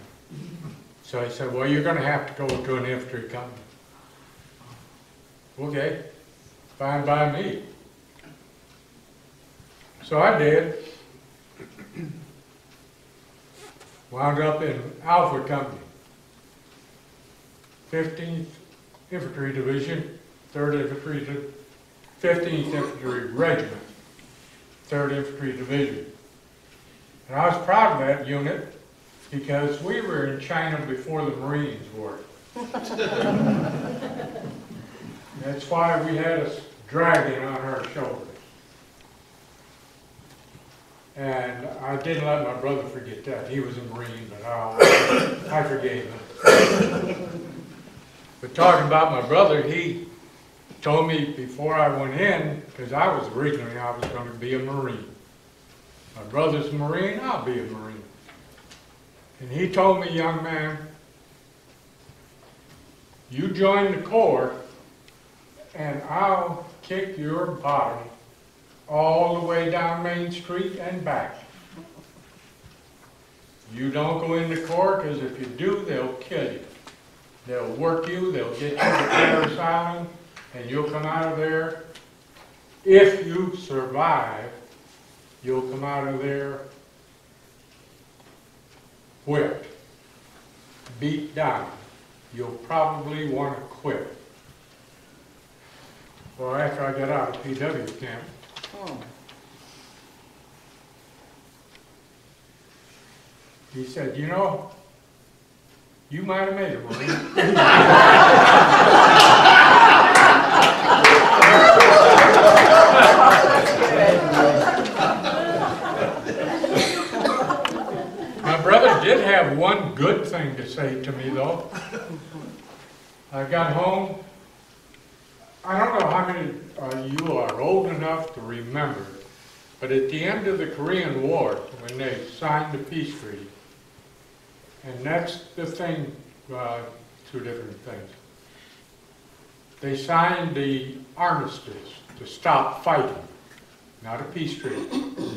Speaker 11: So he said, well, you're going to have to go to an infantry company. Okay, fine by me. So I did. Wound up in Alpha Company, 15th Infantry Division, 3rd Infantry, 15th Infantry Regiment, 3rd Infantry Division. And I was proud of that unit because we were in China before the Marines were. That's why we had a dragon on our shoulders. And I didn't let my brother forget that. He was a Marine, but I forgave him. But talking about my brother, he told me before I went in, because I was going to be a Marine. My brother's a Marine, I'll be a Marine. And he told me, young man, You join the Corps, and I'll kick your body all the way down Main Street and back. You don't go in the Corps, because if you do, they'll kill you. They'll work you, they'll get you to Parris Island, and you'll come out of there. If you survive, you'll come out of there whipped, beat down. You'll probably want to quit. Well, after I got out of PW camp, he said, you know, you might have made it, Marine. My brother did have one good thing to say to me, though. I got home. I don't know how many you are old enough to remember, but at the end of the Korean War, when they signed the peace treaty, and that's the thing, two different things. They signed the armistice to stop fighting, not a peace treaty,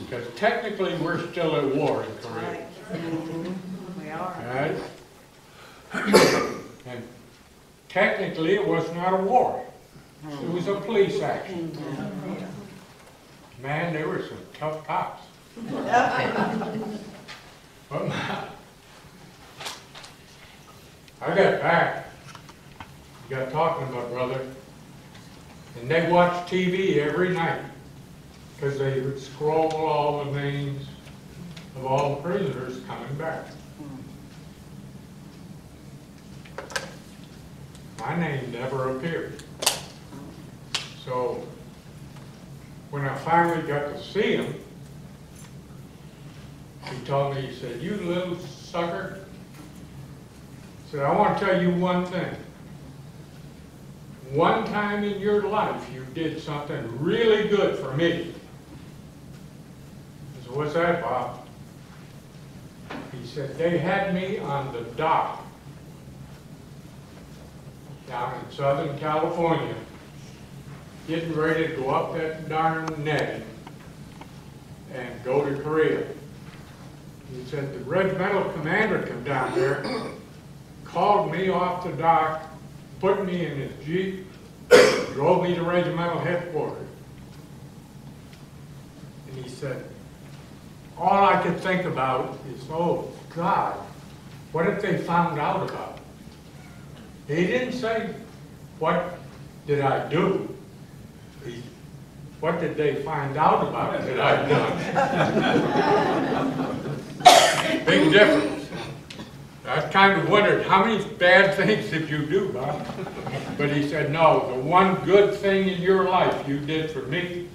Speaker 11: because technically we're still at war in Korea.
Speaker 6: We are.
Speaker 11: Right? And technically it was not a war. It was a police action. Man, they were some tough cops. But I got back, got talking to my brother, and they watched TV every night because they would scroll all the names of all the prisoners coming back. My name never appeared. So when I finally got to see him, he told me, he said, you little sucker. He said, I want to tell you one thing. One time in your life you did something really good for me. I said, what's that, Bob? He said, they had me on the dock down in Southern California, getting ready to go up that darn netting and go to Korea. He said, the regimental commander come down there, called me off the dock, put me in his Jeep, drove me to regimental headquarters. And he said, all I could think about is, oh God, what if they found out about it? He didn't say, what did I do? What did they find out about it that I'd done? Big difference. I kind of wondered, how many bad things did you do, Bob? But he said, no, the one good thing in your life you did for me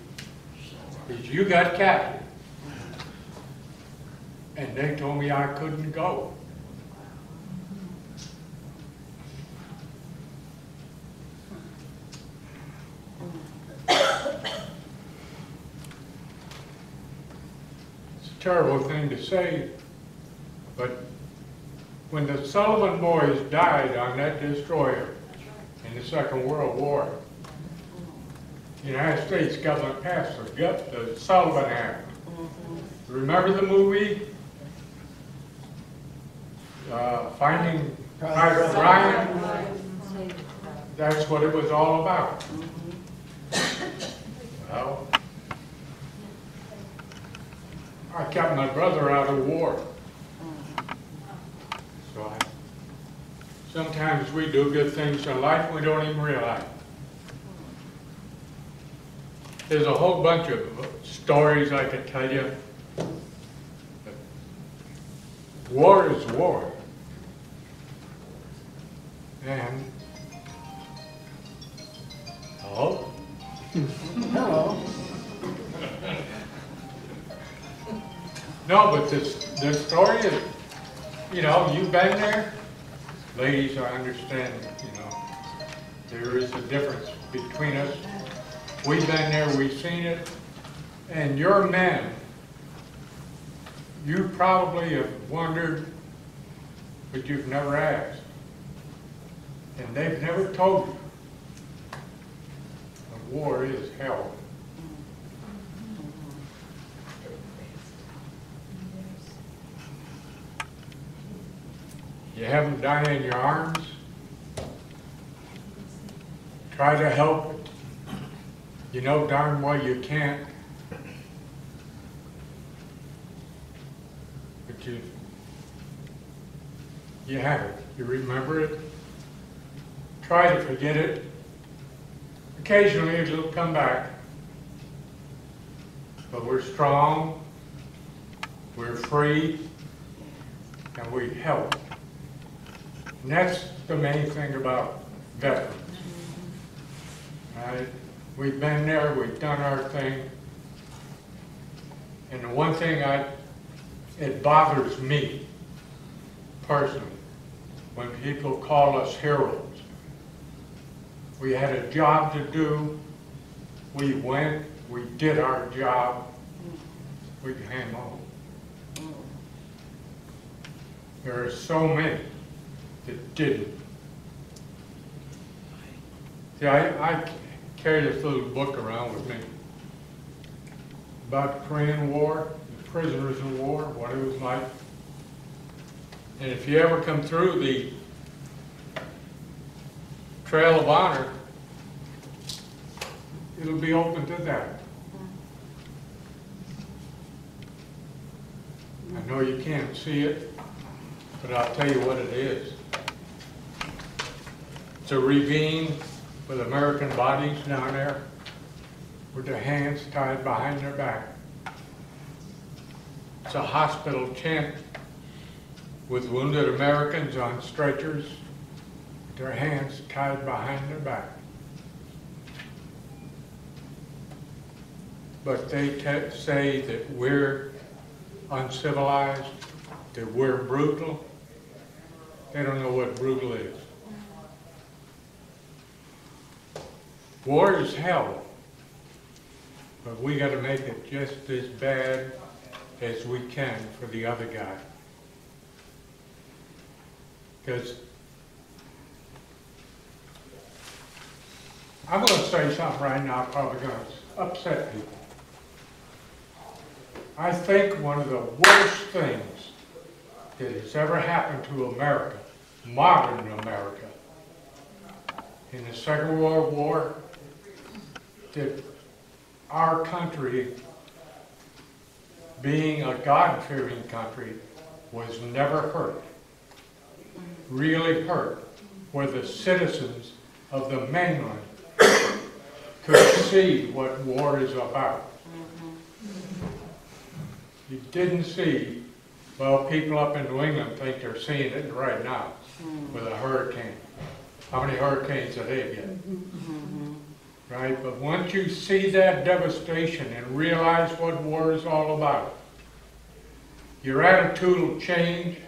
Speaker 11: is you got captured. And they told me I couldn't go. Terrible thing to say, but when the Sullivan boys died on that destroyer in the Second World War, the United States government passed the Sullivan Act. Remember the movie? Finding Private Ryan? That's what it was all about. Well, I kept my brother out of war. So sometimes we do good things in life we don't even realize. There's a whole bunch of stories I could tell you. War is war. And, hello?
Speaker 2: Hello.
Speaker 11: No, but the story is, you know, you've been there. Ladies, I understand, you know, there is a difference between us. We've been there, we've seen it. And your men, you probably have wondered, but you've never asked. And they've never told you the war is hell. You have them dying in your arms. Try to help it. You know darn well you can't. But you have it. You remember it. Try to forget it. Occasionally it'll come back. But we're strong, we're free, and we help. And that's the main thing about veterans. Right? We've been there, we've done our thing. And the one thing it bothers me personally, when people call us heroes. We had a job to do, we went, we did our job, we came home. There are so many that didn't. See, I carry this little book around with me about the Korean War, the prisoners of war, what it was like. And if you ever come through the Trail of Honor, it'll be open to that. I know you can't see it, but I'll tell you what it is. It's a ravine with American bodies down there with their hands tied behind their back. It's a hospital tent with wounded Americans on stretchers, their hands tied behind their back. But they say that we're uncivilized, that we're brutal. They don't know what brutal is. War is hell, but we got to make it just as bad as we can for the other guy. Because I'm going to say something right now probably going to upset people. I think one of the worst things that has ever happened to America, modern America, in the Second World War, that our country, being a God-fearing country, was never hurt, really hurt, where the citizens of the mainland could see what war is about. You didn't see, well, people up in New England think they're seeing it right now with a hurricane. How many hurricanes did they get? Right? But once you see that devastation and realize what war is all about, your attitude will change.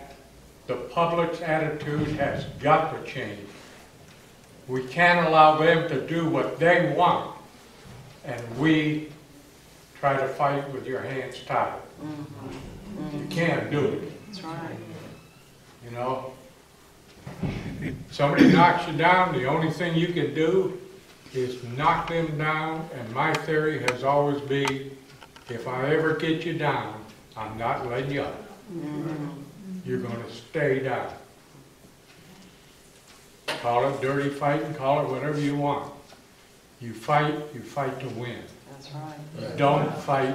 Speaker 11: The public's attitude has got to change. We can't allow them to do what they want, and we try to fight with your hands tied. You can't do it.
Speaker 6: That's right.
Speaker 11: You know? Somebody knocks you down, the only thing you can do is knock them down, and my theory has always been, if I ever get you down, I'm not letting you up. You're going to stay down. Call it dirty fighting, call it whatever you want. You fight to win.
Speaker 6: That's right.
Speaker 11: You don't fight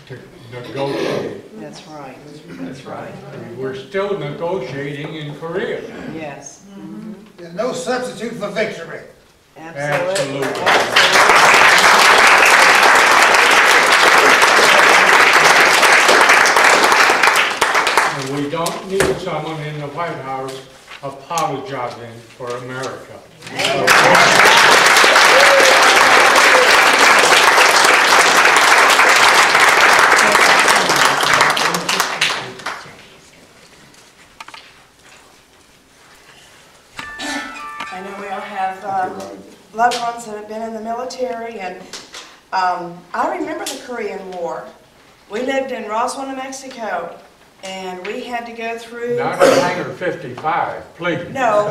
Speaker 11: to negotiate.
Speaker 6: That's right. That's right.
Speaker 11: We're still negotiating in Korea.
Speaker 6: Yes.
Speaker 8: There's no substitute for victory.
Speaker 6: Absolutely.
Speaker 11: And we don't need someone in the White House apologizing for America.
Speaker 1: I know we all have loved ones that have been in the military, and I remember the Korean War. We lived in Roswell, New Mexico, And we had to go through.
Speaker 11: Not a Hangar 55, please.
Speaker 1: No,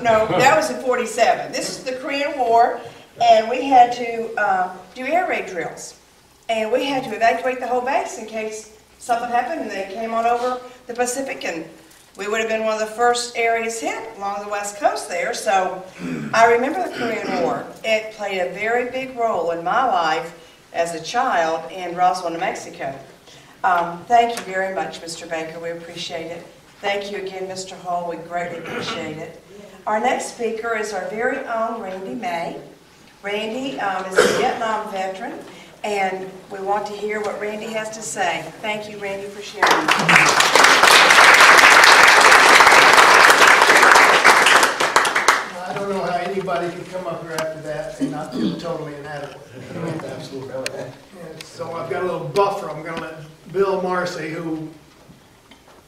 Speaker 1: that was in 47. This is the Korean War, and we had to do air raid drills. And we had to evacuate the whole base in case something happened and they came on over the Pacific, and we would have been one of the first areas hit along the west coast there. So I remember the Korean War. It played a very big role in my life as a child in Roswell, New Mexico. Thank you very much, Mr. Baker. We appreciate it. Thank you again, Mr. Hall. We greatly appreciate it. Our next speaker is our very own Randy May. Randy is a Vietnam veteran, and we want to hear what Randy has to say. Thank you, Randy, for sharing.
Speaker 12: I don't know how anybody could come up here after that and not feel totally inadequate.
Speaker 7: Absolutely.
Speaker 12: And so I've got a little buffer. I'm going to let Bill Marcy, who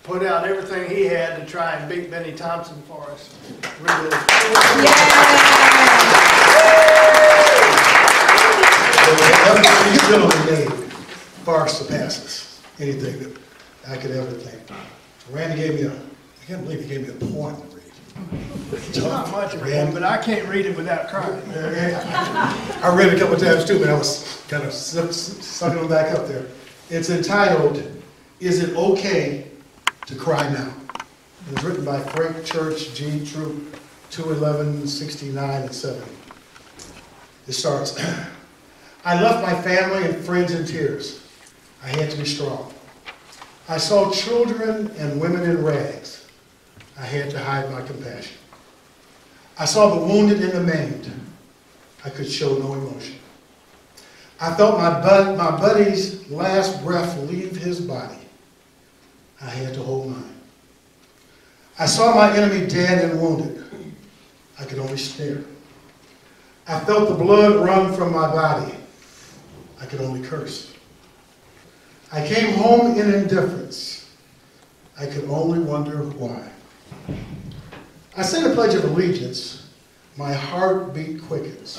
Speaker 12: put out everything he had to try and beat Benny Thompson for us. Really.
Speaker 13: These gentlemen made far surpasses anything that I could ever think. Randy gave me I can't believe he gave me a poem to read.
Speaker 12: It's not much of a one, but I can't read it without crying.
Speaker 13: I read it a couple of times too, but I was kind of sucking them back up there. It's entitled, "Is It Okay to Cry Now?" It was written by Frank Church, G. Troop, 211-69 and 70. It starts, "I left my family and friends in tears. I had to be strong. I saw children and women in rags. I had to hide my compassion. I saw the wounded and the maimed. I could show no emotion. I felt my buddy's last breath leave his body. I had to hold mine. I saw my enemy dead and wounded. I could only stare. I felt the blood run from my body. I could only curse. I came home in indifference. I could only wonder why. I say the Pledge of Allegiance, my heartbeat quickens.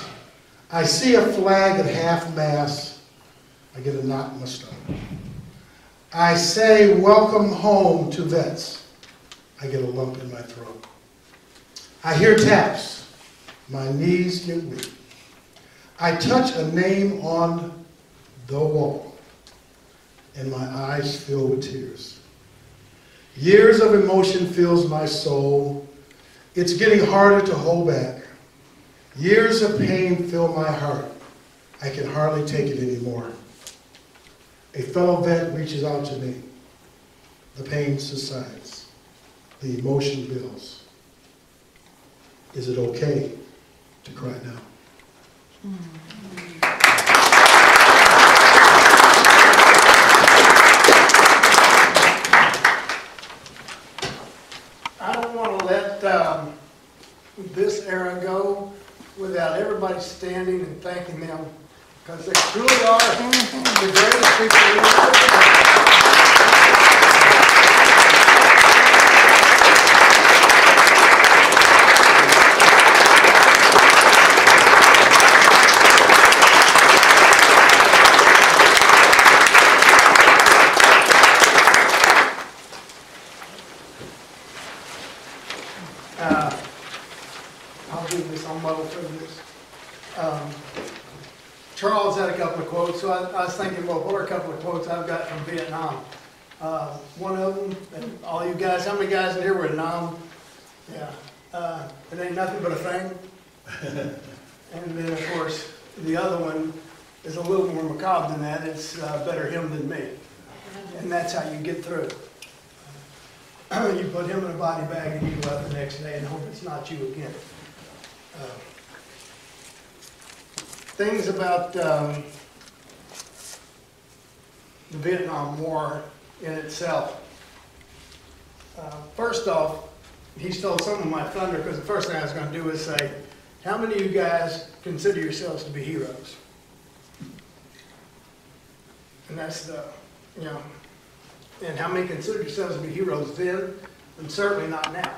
Speaker 13: I see a flag at half-mast, I get a knot in my stomach. I say welcome home to vets, I get a lump in my throat. I hear taps, my knees get weak. I touch a name on the wall, and my eyes fill with tears. Years of emotion fills my soul. It's getting harder to hold back. Years of pain fill my heart. I can hardly take it anymore. A fellow vet reaches out to me. The pain subsides. The emotion builds. Is it okay to cry now?
Speaker 12: I don't want to let this era go without everybody standing and thanking them, because they truly are the greatest people in the world. I'll do this, I'll muddle through this. Charles had a couple of quotes, so I was thinking, well, what are a couple of quotes I've got from Vietnam? One of them, and all you guys, how many guys in here were in Nam? Yeah, it ain't nothing but a thing. And then, of course, the other one is a little more macabre than that. It's better him than me. And that's how you get through. You put him in a body bag and you go out the next day and hope it's not you again. Things about the Vietnam War in itself. First off, he stole some of my thunder, because the first thing I was going to do is say, how many of you guys consider yourselves to be heroes? And that's the, you know, and how many consider yourselves to be heroes then, and certainly not now.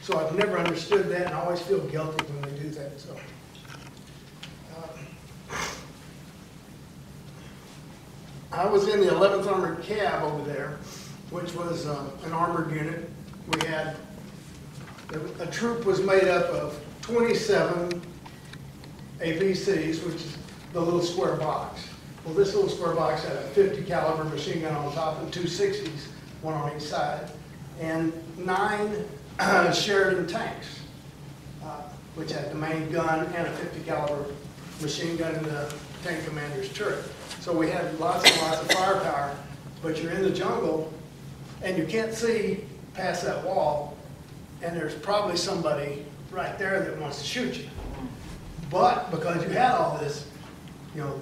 Speaker 12: So I've never understood that, and I always feel guilty when they do that. So, I was in the 11th Armored Cab over there, which was an armored unit. We had, a troop was made up of 27 APCs, which is the little square box. Well, this little square box had a 50 caliber machine gun on top and two 60s, one on each side, and 9 Sheridan tanks, which had the main gun and a 50 caliber machine gun in the tank commander's turret. So we had lots and lots of firepower, but you're in the jungle and you can't see past that wall, and there's probably somebody right there that wants to shoot you. But because you had all this, you know,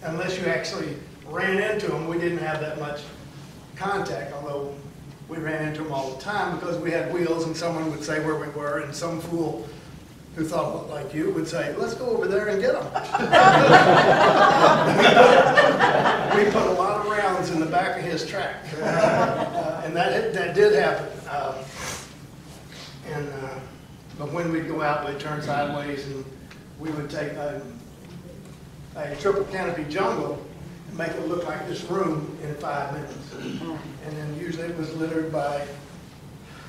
Speaker 12: unless you actually ran into them, we didn't have that much contact, although we ran into them all the time because we had wheels and someone would say where we were, and some fool who thought looked like you would say, let's go over there and get them. We put a lot of rounds in the back of his track. And that did happen. But when we'd go out, we'd turn sideways and we would take a triple canopy jungle and make it look like this room in 5 minutes. And then usually it was littered by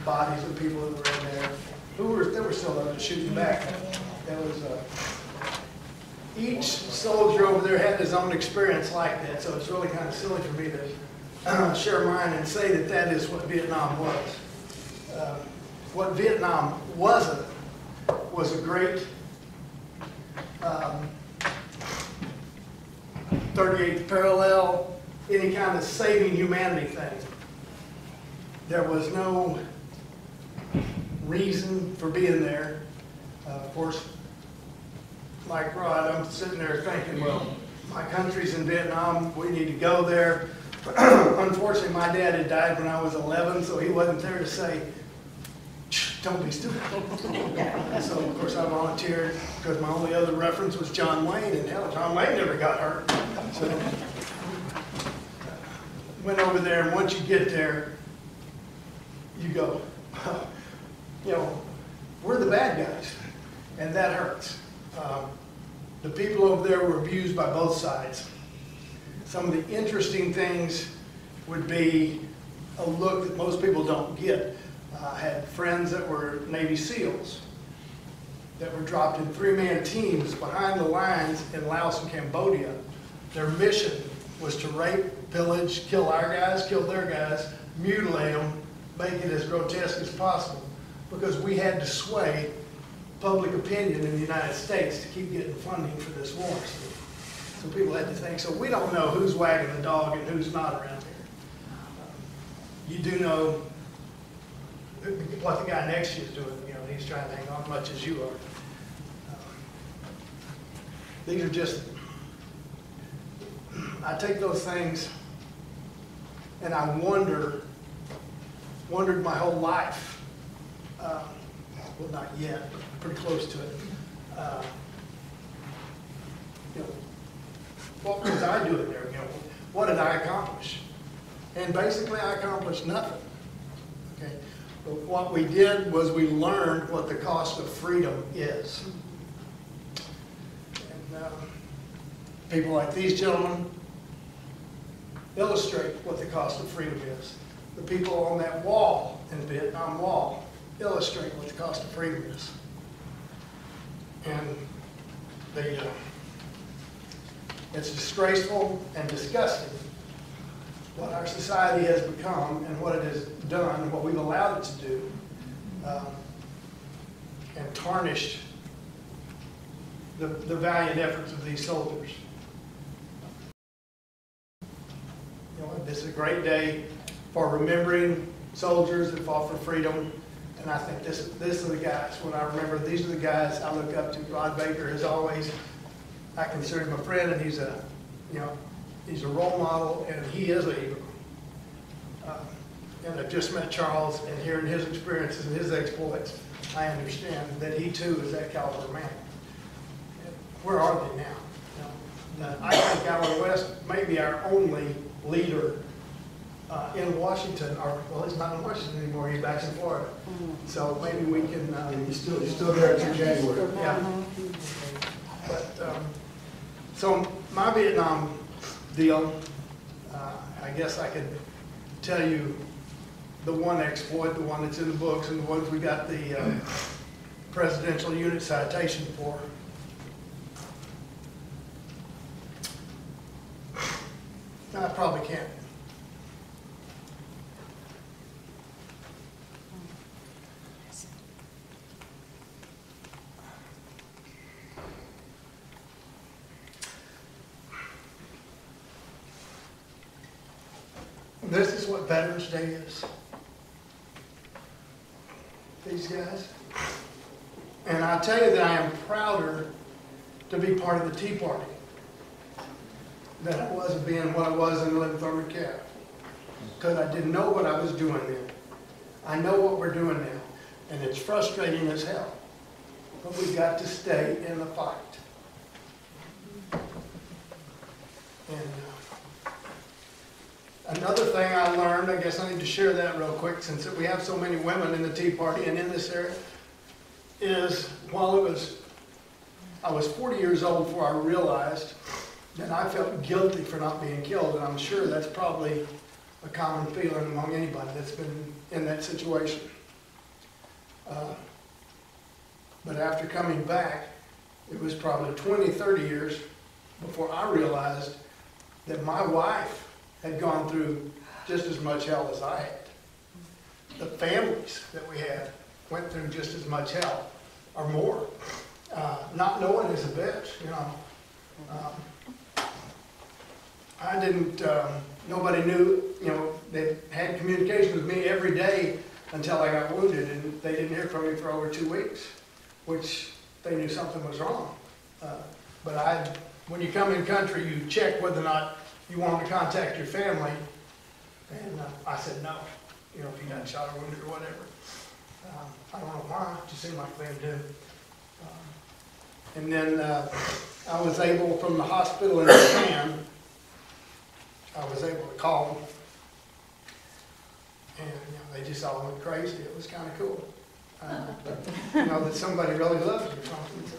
Speaker 12: bodies of people that were in there. There were still others shooting back. There was each soldier over there had his own experience like that, so it's really kind of silly for me to share mine and say that that is what Vietnam was. What Vietnam wasn't was a great 38th parallel, any kind of saving humanity thing. There was no reason for being there. Of course, like Rod, I'm sitting there thinking, well, my country's in Vietnam, we need to go there. Unfortunately, my dad had died when I was 11, so he wasn't there to say, don't be stupid. So, of course, I volunteered because my only other reference was John Wayne, and hell, John Wayne never got hurt. So, went over there, and once you get there, you go, you know, we're the bad guys, and that hurts. The people over there were abused by both sides. Some of the interesting things would be a look that most people don't get. I had friends that were Navy SEALs that were dropped in 3-man teams behind the lines in Laos and Cambodia. Their mission was to rape, pillage, kill our guys, kill their guys, mutilate them, make it as grotesque as possible, because we had to sway public opinion in the United States to keep getting funding for this war. So people had to think, so we don't know who's wagging the dog and who's not around here. You do know what the guy next to you is doing. You know, he's trying to hang on as much as you are. These are just, I take those things and I wondered my whole life, well, not yet, but pretty close to it. You know, what was I doing there? You know, what did I accomplish? And basically, I accomplished nothing. Okay, but what we did was we learned what the cost of freedom is. And people like these gentlemen illustrate what the cost of freedom is. The people on that wall in the Vietnam Wall illustrate what the cost of freedom is. And it's disgraceful and disgusting what our society has become and what it has done and what we've allowed it to do, and tarnished the valiant efforts of these soldiers. You know, this is a great day for remembering soldiers that fought for freedom. And I think this are the guys. When I remember, these are the guys I look up to. Rod Baker is always, I consider him a friend, and he's a, you know, he's a role model, and he is a hero. And I've just met Charles, and hearing his experiences and his exploits, I understand that he too is that caliber man. Where are they now? You know, I think Allen West may be our only leader in Washington, or, well, he's not in Washington anymore, he's back in Florida. So maybe we can...
Speaker 13: He's still there until January.
Speaker 12: Yeah. But, so my Vietnam deal. I guess I could tell you the one exploit, the one that's in the books, and the ones we got the presidential unit citation for. I probably can't. This is what Veterans Day is. These guys. And I tell you that I am prouder to be part of the Tea Party than I was of being what I was in 11th Army Cav. Because I didn't know what I was doing then. I know what we're doing now. And it's frustrating as hell. But we've got to stay in the fight. And another thing I learned, I guess I need to share that real quick since we have so many women in the Tea Party and in this area, is while I was 40 years old before I realized that I felt guilty for not being killed, and I'm sure that's probably a common feeling among anybody that's been in that situation. But after coming back, it was probably 20, 30 years before I realized that my wife had gone through just as much hell as I had. The families that we had went through just as much hell or more. Not knowing is a bitch, you know. I didn't, nobody knew, you know, they had communication with me every day until I got wounded, and they didn't hear from me for over 2 weeks, which they knew something was wrong. But when you come in country, you check whether or not you want to contact your family, and I said no, you know, if you got shot or wounded or whatever. I don't know why, it just seemed like they do. And then I was able, from the hospital in Japan, I was able to call them, and you know, they just all went crazy. It was kind of cool. You know, that somebody really loves you or something. So,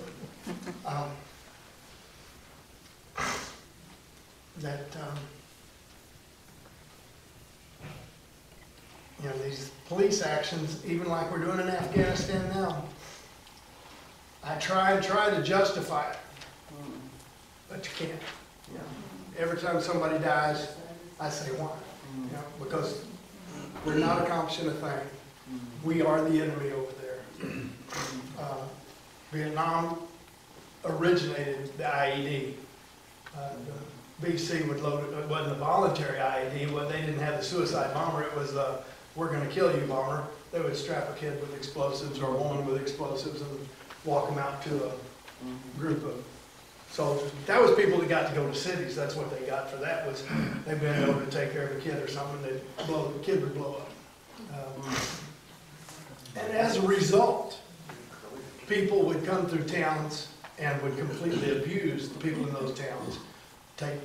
Speaker 12: you know, these police actions, even like we're doing in Afghanistan now, I try to justify it, but you can't. You know, every time somebody dies, I say why? You know, because we're not accomplishing a thing. We are the enemy over there. Vietnam originated the IED. The BC would load it. It wasn't a voluntary IED. Well, they didn't have the suicide bomber. It was the "we're going to kill you" bomber. They would strap a kid with explosives or a woman with explosives and walk them out to a group of soldiers. That was people that got to go to cities. That's what they got for that, was they'd been able to take care of a kid or something. The kid would blow up. And as a result, people would come through towns and would completely abuse the people in those towns. Take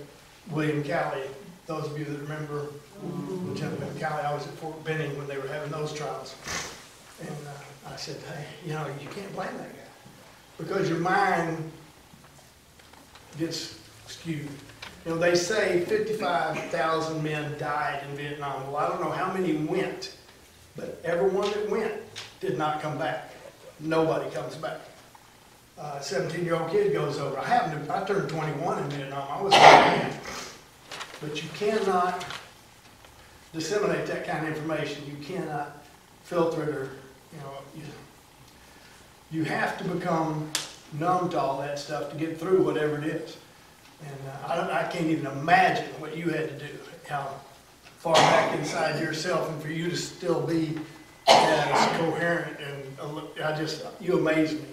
Speaker 12: William Calley. Those of you that remember Lieutenant Calley, I was at Fort Benning when they were having those trials. And I said, hey, you know, you can't blame that guy, because your mind gets skewed. You know, they say 55,000 men died in Vietnam. Well, I don't know how many went, but everyone that went did not come back. Nobody comes back. A 17-year-old kid goes over. I turned 21 in Vietnam. I was a man. But you cannot disseminate that kind of information. You cannot filter it, or, you know, you have to become numb to all that stuff to get through whatever it is. And I can't even imagine what you had to do, how far back inside yourself, and for you to still be as coherent, and you amaze me.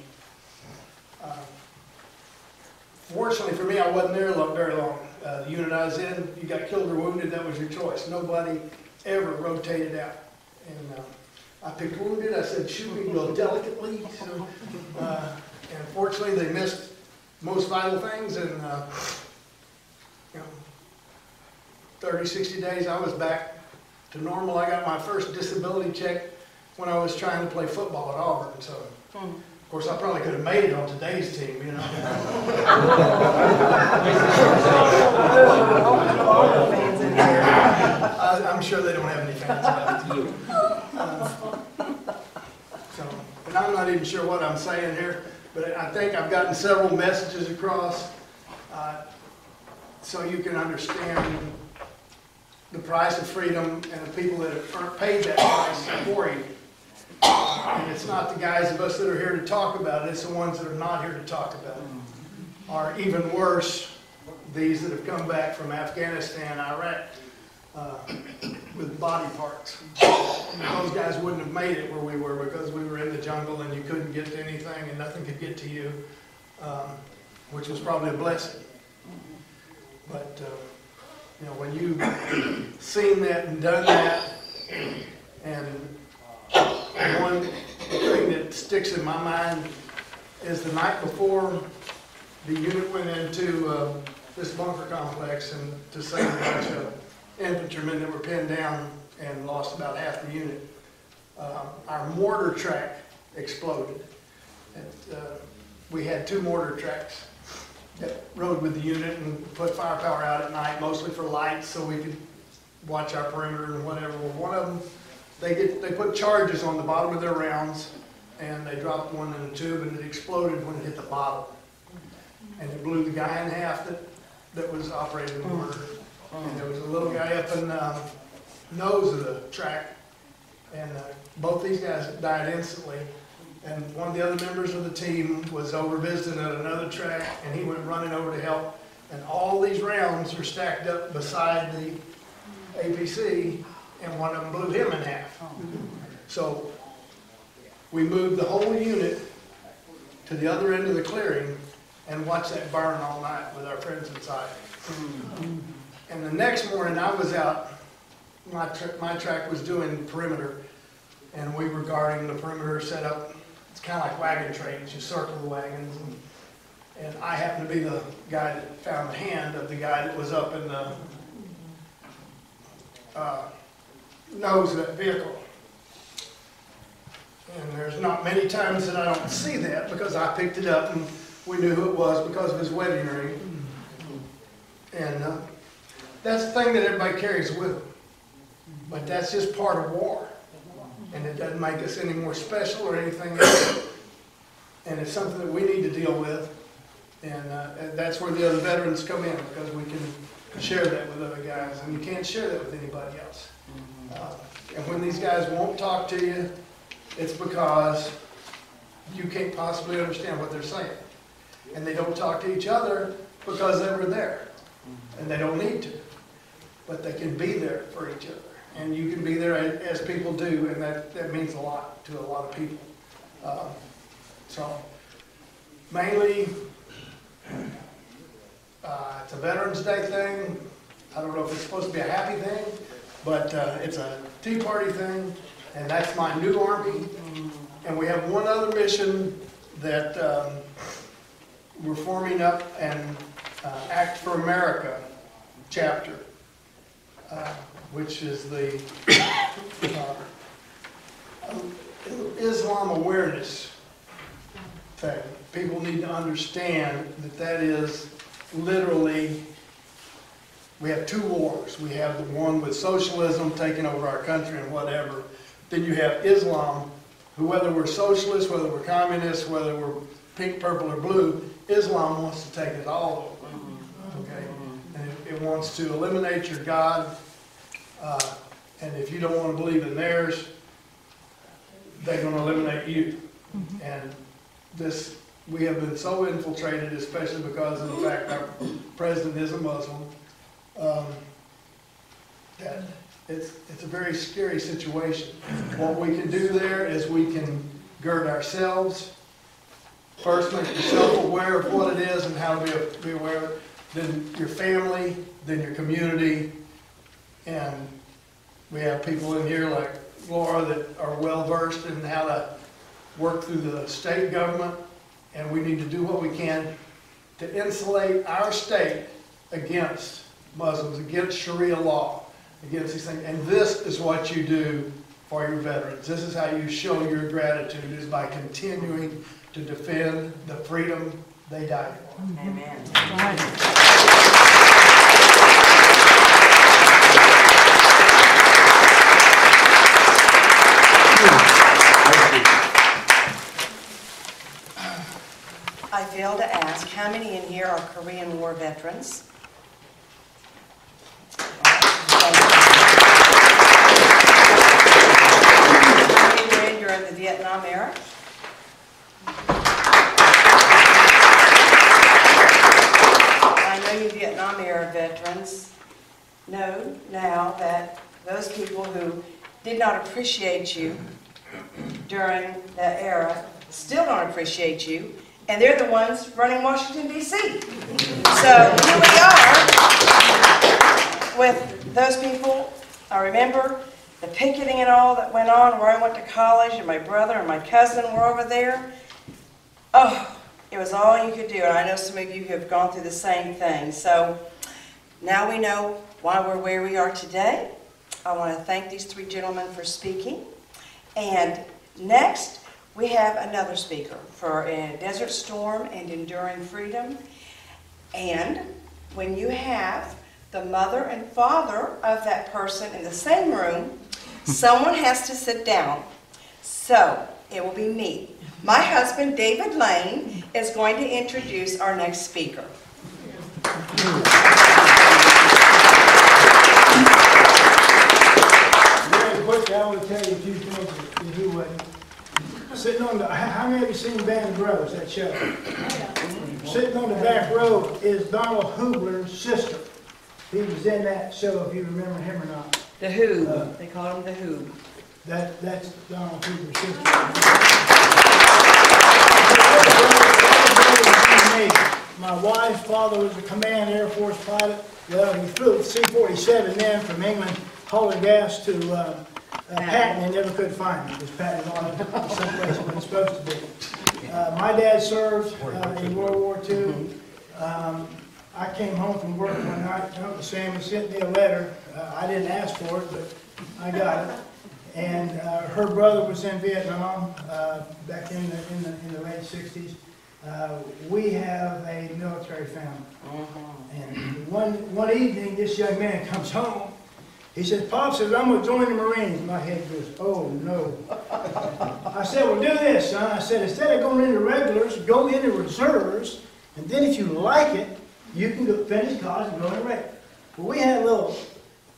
Speaker 12: Fortunately for me, I wasn't there very long. The unit I was in, you got killed or wounded, that was your choice. Nobody ever rotated out. And I picked wounded. I said, shoot me real delicately. So, and fortunately, they missed most vital things. And you know, 30, 60 days, I was back to normal. I got my first disability check when I was trying to play football at Auburn. So, of course, I probably could have made it on today's team, you know. even sure what I'm saying here, but I think I've gotten several messages across so you can understand the price of freedom and the people that aren't paid that price for you. And it's not the guys of us that are here to talk about it, it's the ones that are not here to talk about it. Or even worse, these that have come back from Afghanistan, Iraq, with body parts. Those guys wouldn't have made it where we were because we were in the jungle and you couldn't get to anything and nothing could get to you, which was probably a blessing. But, you know, when you've seen that and done that, and one thing that sticks in my mind is the night before the unit went into this bunker complex and to save a bunch of infantrymen that were pinned down and lost about half the unit. Our mortar track exploded. And, we had 2 mortar tracks that rode with the unit and put firepower out at night, mostly for lights so we could watch our perimeter and whatever. Well, one of them, they put charges on the bottom of their rounds and they dropped one in a tube and it exploded when it hit the bottom. And it blew the guy in half that was operating the mortar. And there was a little guy up in the nose of the track, and both these guys died instantly. And one of the other members of the team was over visiting at another track, and he went running over to help. And all these rounds are stacked up beside the APC, and one of them blew him in half. So we moved the whole unit to the other end of the clearing and watched that burn all night with our friends inside. And the next morning I was out, my track was doing perimeter, and we were guarding the perimeter set up. It's kind of like wagon trains, you circle the wagons. And I happened to be the guy that found the hand of the guy that was up in the nose of that vehicle. And there's not many times that I don't see that because I picked it up and we knew who it was because of his wedding ring. And that's the thing that everybody carries with them. But that's just part of war. And it doesn't make us any more special or anything else. And it's something that we need to deal with. And that's where the other veterans come in, because we can share that with other guys. And you can't share that with anybody else. And when these guys won't talk to you, it's because you can't possibly understand what they're saying. And they don't talk to each other because they were there. And they don't need to. But they can be there for each other. And you can be there as people do, and that means a lot to a lot of people. So, mainly, it's a Veterans Day thing. I don't know if it's supposed to be a happy thing, but it's a Tea Party thing, and that's my new Army. And we have one other mission that we're forming up, an Act for America chapter. Which is the Islam awareness thing. People need to understand that that is literally, we have 2 wars. We have the one with socialism taking over our country and whatever. Then you have Islam, who whether we're socialists, whether we're communists, whether we're pink, purple, or blue, Islam wants to take it all over. Okay? And it wants to eliminate your God. And if you don't want to believe in theirs, they're going to eliminate you. And this, we have been so infiltrated, especially because of the fact our president is a Muslim, that it's a very scary situation. What we can do there is we can gird ourselves. First, make yourself aware of what it is and how to be aware of it. Then your family, then your community. And we have people in here like Laura that are well versed in how to work through the state government, and we need to do what we can to insulate our state against Muslims, against Sharia law, against these things. And this is what you do for your veterans. This is how you show your gratitude, is by continuing to defend the freedom they died for.
Speaker 9: Amen.
Speaker 1: how many in here are Korean War veterans? How many were in during the Vietnam era? I know you Vietnam era veterans know now that those people who did not appreciate you during that era still don't appreciate you, and they're the ones running Washington, D.C. So here we are with those people. I remember the picketing and all that went on where I went to college, and my brother and my cousin were over there. Oh, it was all you could do, and I know some of you have gone through the same thing. So now we know why we're where we are today. I want to thank these three gentlemen for speaking. And next, we have another speaker for Desert Storm and Enduring Freedom. And when you have the mother and father of that person in the same room, someone has to sit down. So it will be me. My husband, David Lane, is going to introduce our next speaker.
Speaker 2: Very quickly, I want to tell you a few things that you wouldn't. Sitting on the, how many of you seen Band of Brothers, that show? Sitting on the back row is Donald Hoogler's sister. He was in that show, if you remember him or not.
Speaker 1: The Hoog. They call him the Hoog.
Speaker 2: That's Donald Hoogler's sister. My wife's father was a command Air Force pilot. Well, he flew C-47 then from England, hauling gas to Patton, and never could find it. Because Patton on someplace it wasn't supposed to be. My dad served in World War II. I came home from work one night, and Uncle Sam sent me a letter. I didn't ask for it, but I got it. And her brother was in Vietnam back in the late 60s. We have a military family. And one evening, this young man comes home. He says, Pop says, I'm going to join the Marines. My head goes, oh no. I said, well, do this, son. I said, instead of going into regulars, go into reserves. And then if you like it, you can go finish college and go into regular. Well, we had a little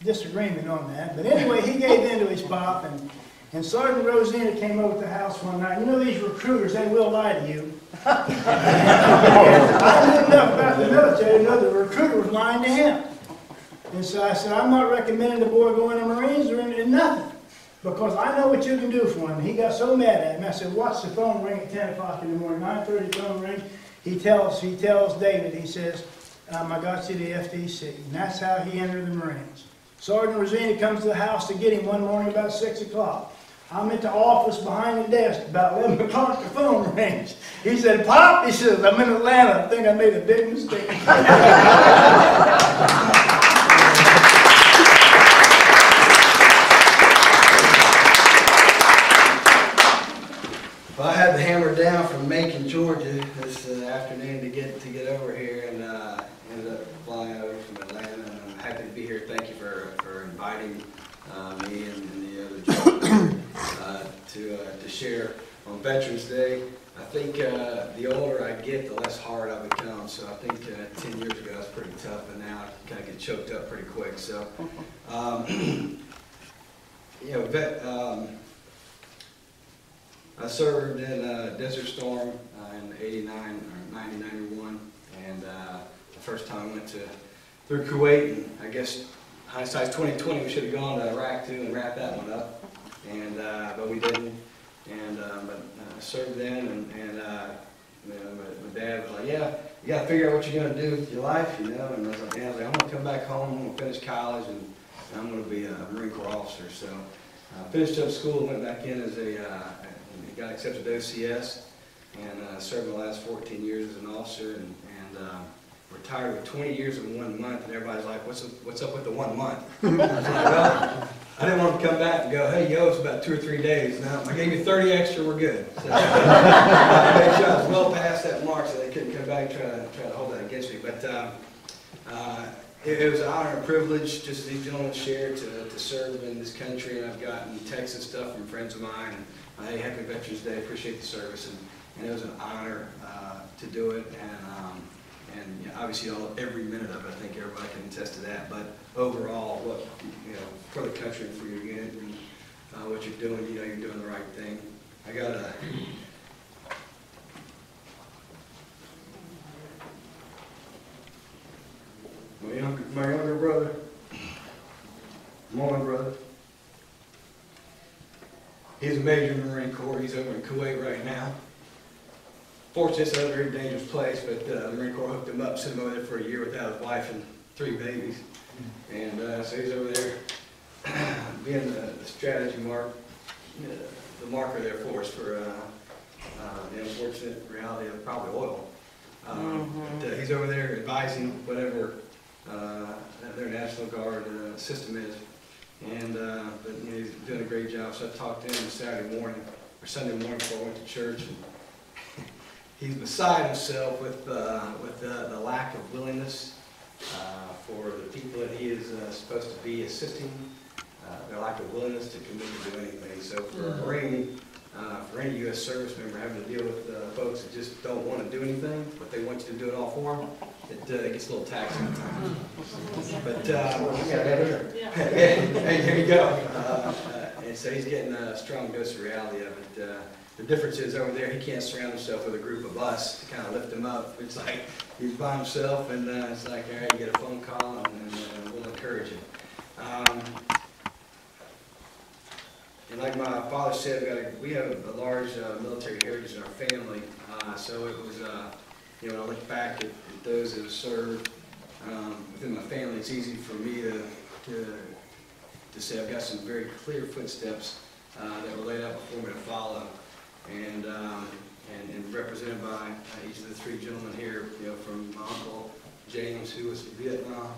Speaker 2: disagreement on that. But anyway, he gave in to his pop. And Sergeant Rosina came over to the house one night. You know these recruiters, they will lie to you. I knew enough about the military to know the recruiter was lying to him. And so I said, I'm not recommending the boy go in the Marines or in nothing, because I know what you can do for him. He got so mad at me. I said, watch the phone ring at 10 o'clock in the morning. 9:30 phone rings. He tells David, he says, I got you the FDC. And that's how he entered the Marines. Sergeant Rosina comes to the house to get him one morning about 6 o'clock. I'm at the office behind the desk. About 11 o'clock, the phone rings. He said, Pop, he says, I'm in Atlanta. I think I made a big mistake.
Speaker 14: Well, I had to hammer down from Macon, Georgia this afternoon to get over here, and ended up flying over from Atlanta. And I'm happy to be here. Thank you for inviting me and the other gentlemen to share on Veterans Day. I think the older I get, the less hard I become. So I think 10 years ago I was pretty tough, and now I kind of get choked up pretty quick. So, you know, I served in Desert Storm in '89 or 90, 91, and the first time I went through Kuwait, and I guess hindsight's 20/20, we should have gone to Iraq too and wrapped that one up, and but we didn't. And but I served then, and you know, my dad was like, "Yeah, you got to figure out what you're going to do with your life, you know." And I was like, "Yeah, I'm going to come back home, I'm going to finish college, and I'm going to be a Marine Corps officer." So I finished up school, went back in as got accepted to OCS, and served the last 14 years as an officer, and retired with 20 years and 1 month. And everybody's like, "What's up with the 1 month?" I was like, "Well, I didn't want to come back and go, hey, yo, it's about 2 or 3 days. Now, I gave you 30 extra, we're good." So, I made sure I was well past that mark, so they couldn't come back and try to hold that against me. But it was an honor and privilege, just as these gentlemen shared, to serve in this country. And I've gotten text stuff from friends of mine. And, hey, happy Veterans Day, appreciate the service. And it was an honor to do it. And and you know, obviously every minute of it, I think everybody can attest to that. But overall, what you know, for the country, for your unit, and what you're doing, you know, you're doing the right thing. I got a. My younger brother, my brother, he's a major in the Marine Corps. He's over in Kuwait right now. Fortunately, it's a very dangerous place, but the Marine Corps hooked him up, sent him over there for a year without his wife and 3 babies. And so he's over there being the strategy the marker there for us for the unfortunate reality of probably oil. But he's over there advising whatever their National Guard system is. And but you know, he's doing a great job. So I talked to him Saturday morning or Sunday morning before I went to church. And he's beside himself with the lack of willingness for the people that he is supposed to be assisting. Their lack of willingness to commit to do anything. So for a Marine, for any U.S. service member having to deal with folks that just don't want to do anything, but they want you to do it all for them, it gets a little taxing at times. But hey, here you go. And so he's getting a strong dose of reality of it. The difference is over there, he can't surround himself with a group of us to kind of lift him up. It's like he's by himself, and it's like, all right, you get a phone call, and we'll encourage him. And like my father said, we have a large military heritage in our family. So it was, you know, when I look back at those that have served within my family, it's easy for me to say I've got some very clear footsteps that were laid out before me to follow. And represented by each of the 3 gentlemen here, you know, from my uncle James, who was in Vietnam.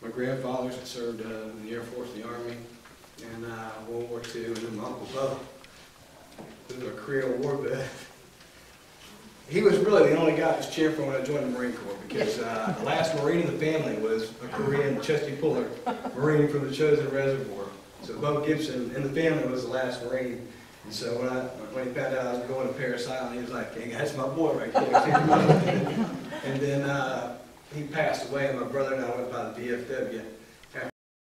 Speaker 14: My grandfathers had served in the Air Force and the Army, and World War II, and then my Uncle Bo, who was a Korean War vet. He was really the only guy that was cheering for when I joined the Marine Corps, because the last Marine in the family was a Korean, Chesty Puller, Marine from the Chosin Reservoir. So Bo Gibson in the family was the last Marine. And so when he found out I was going to Parris Island, he was like, hey, that's my boy right there. And then he passed away, and my brother and I went by the VFW.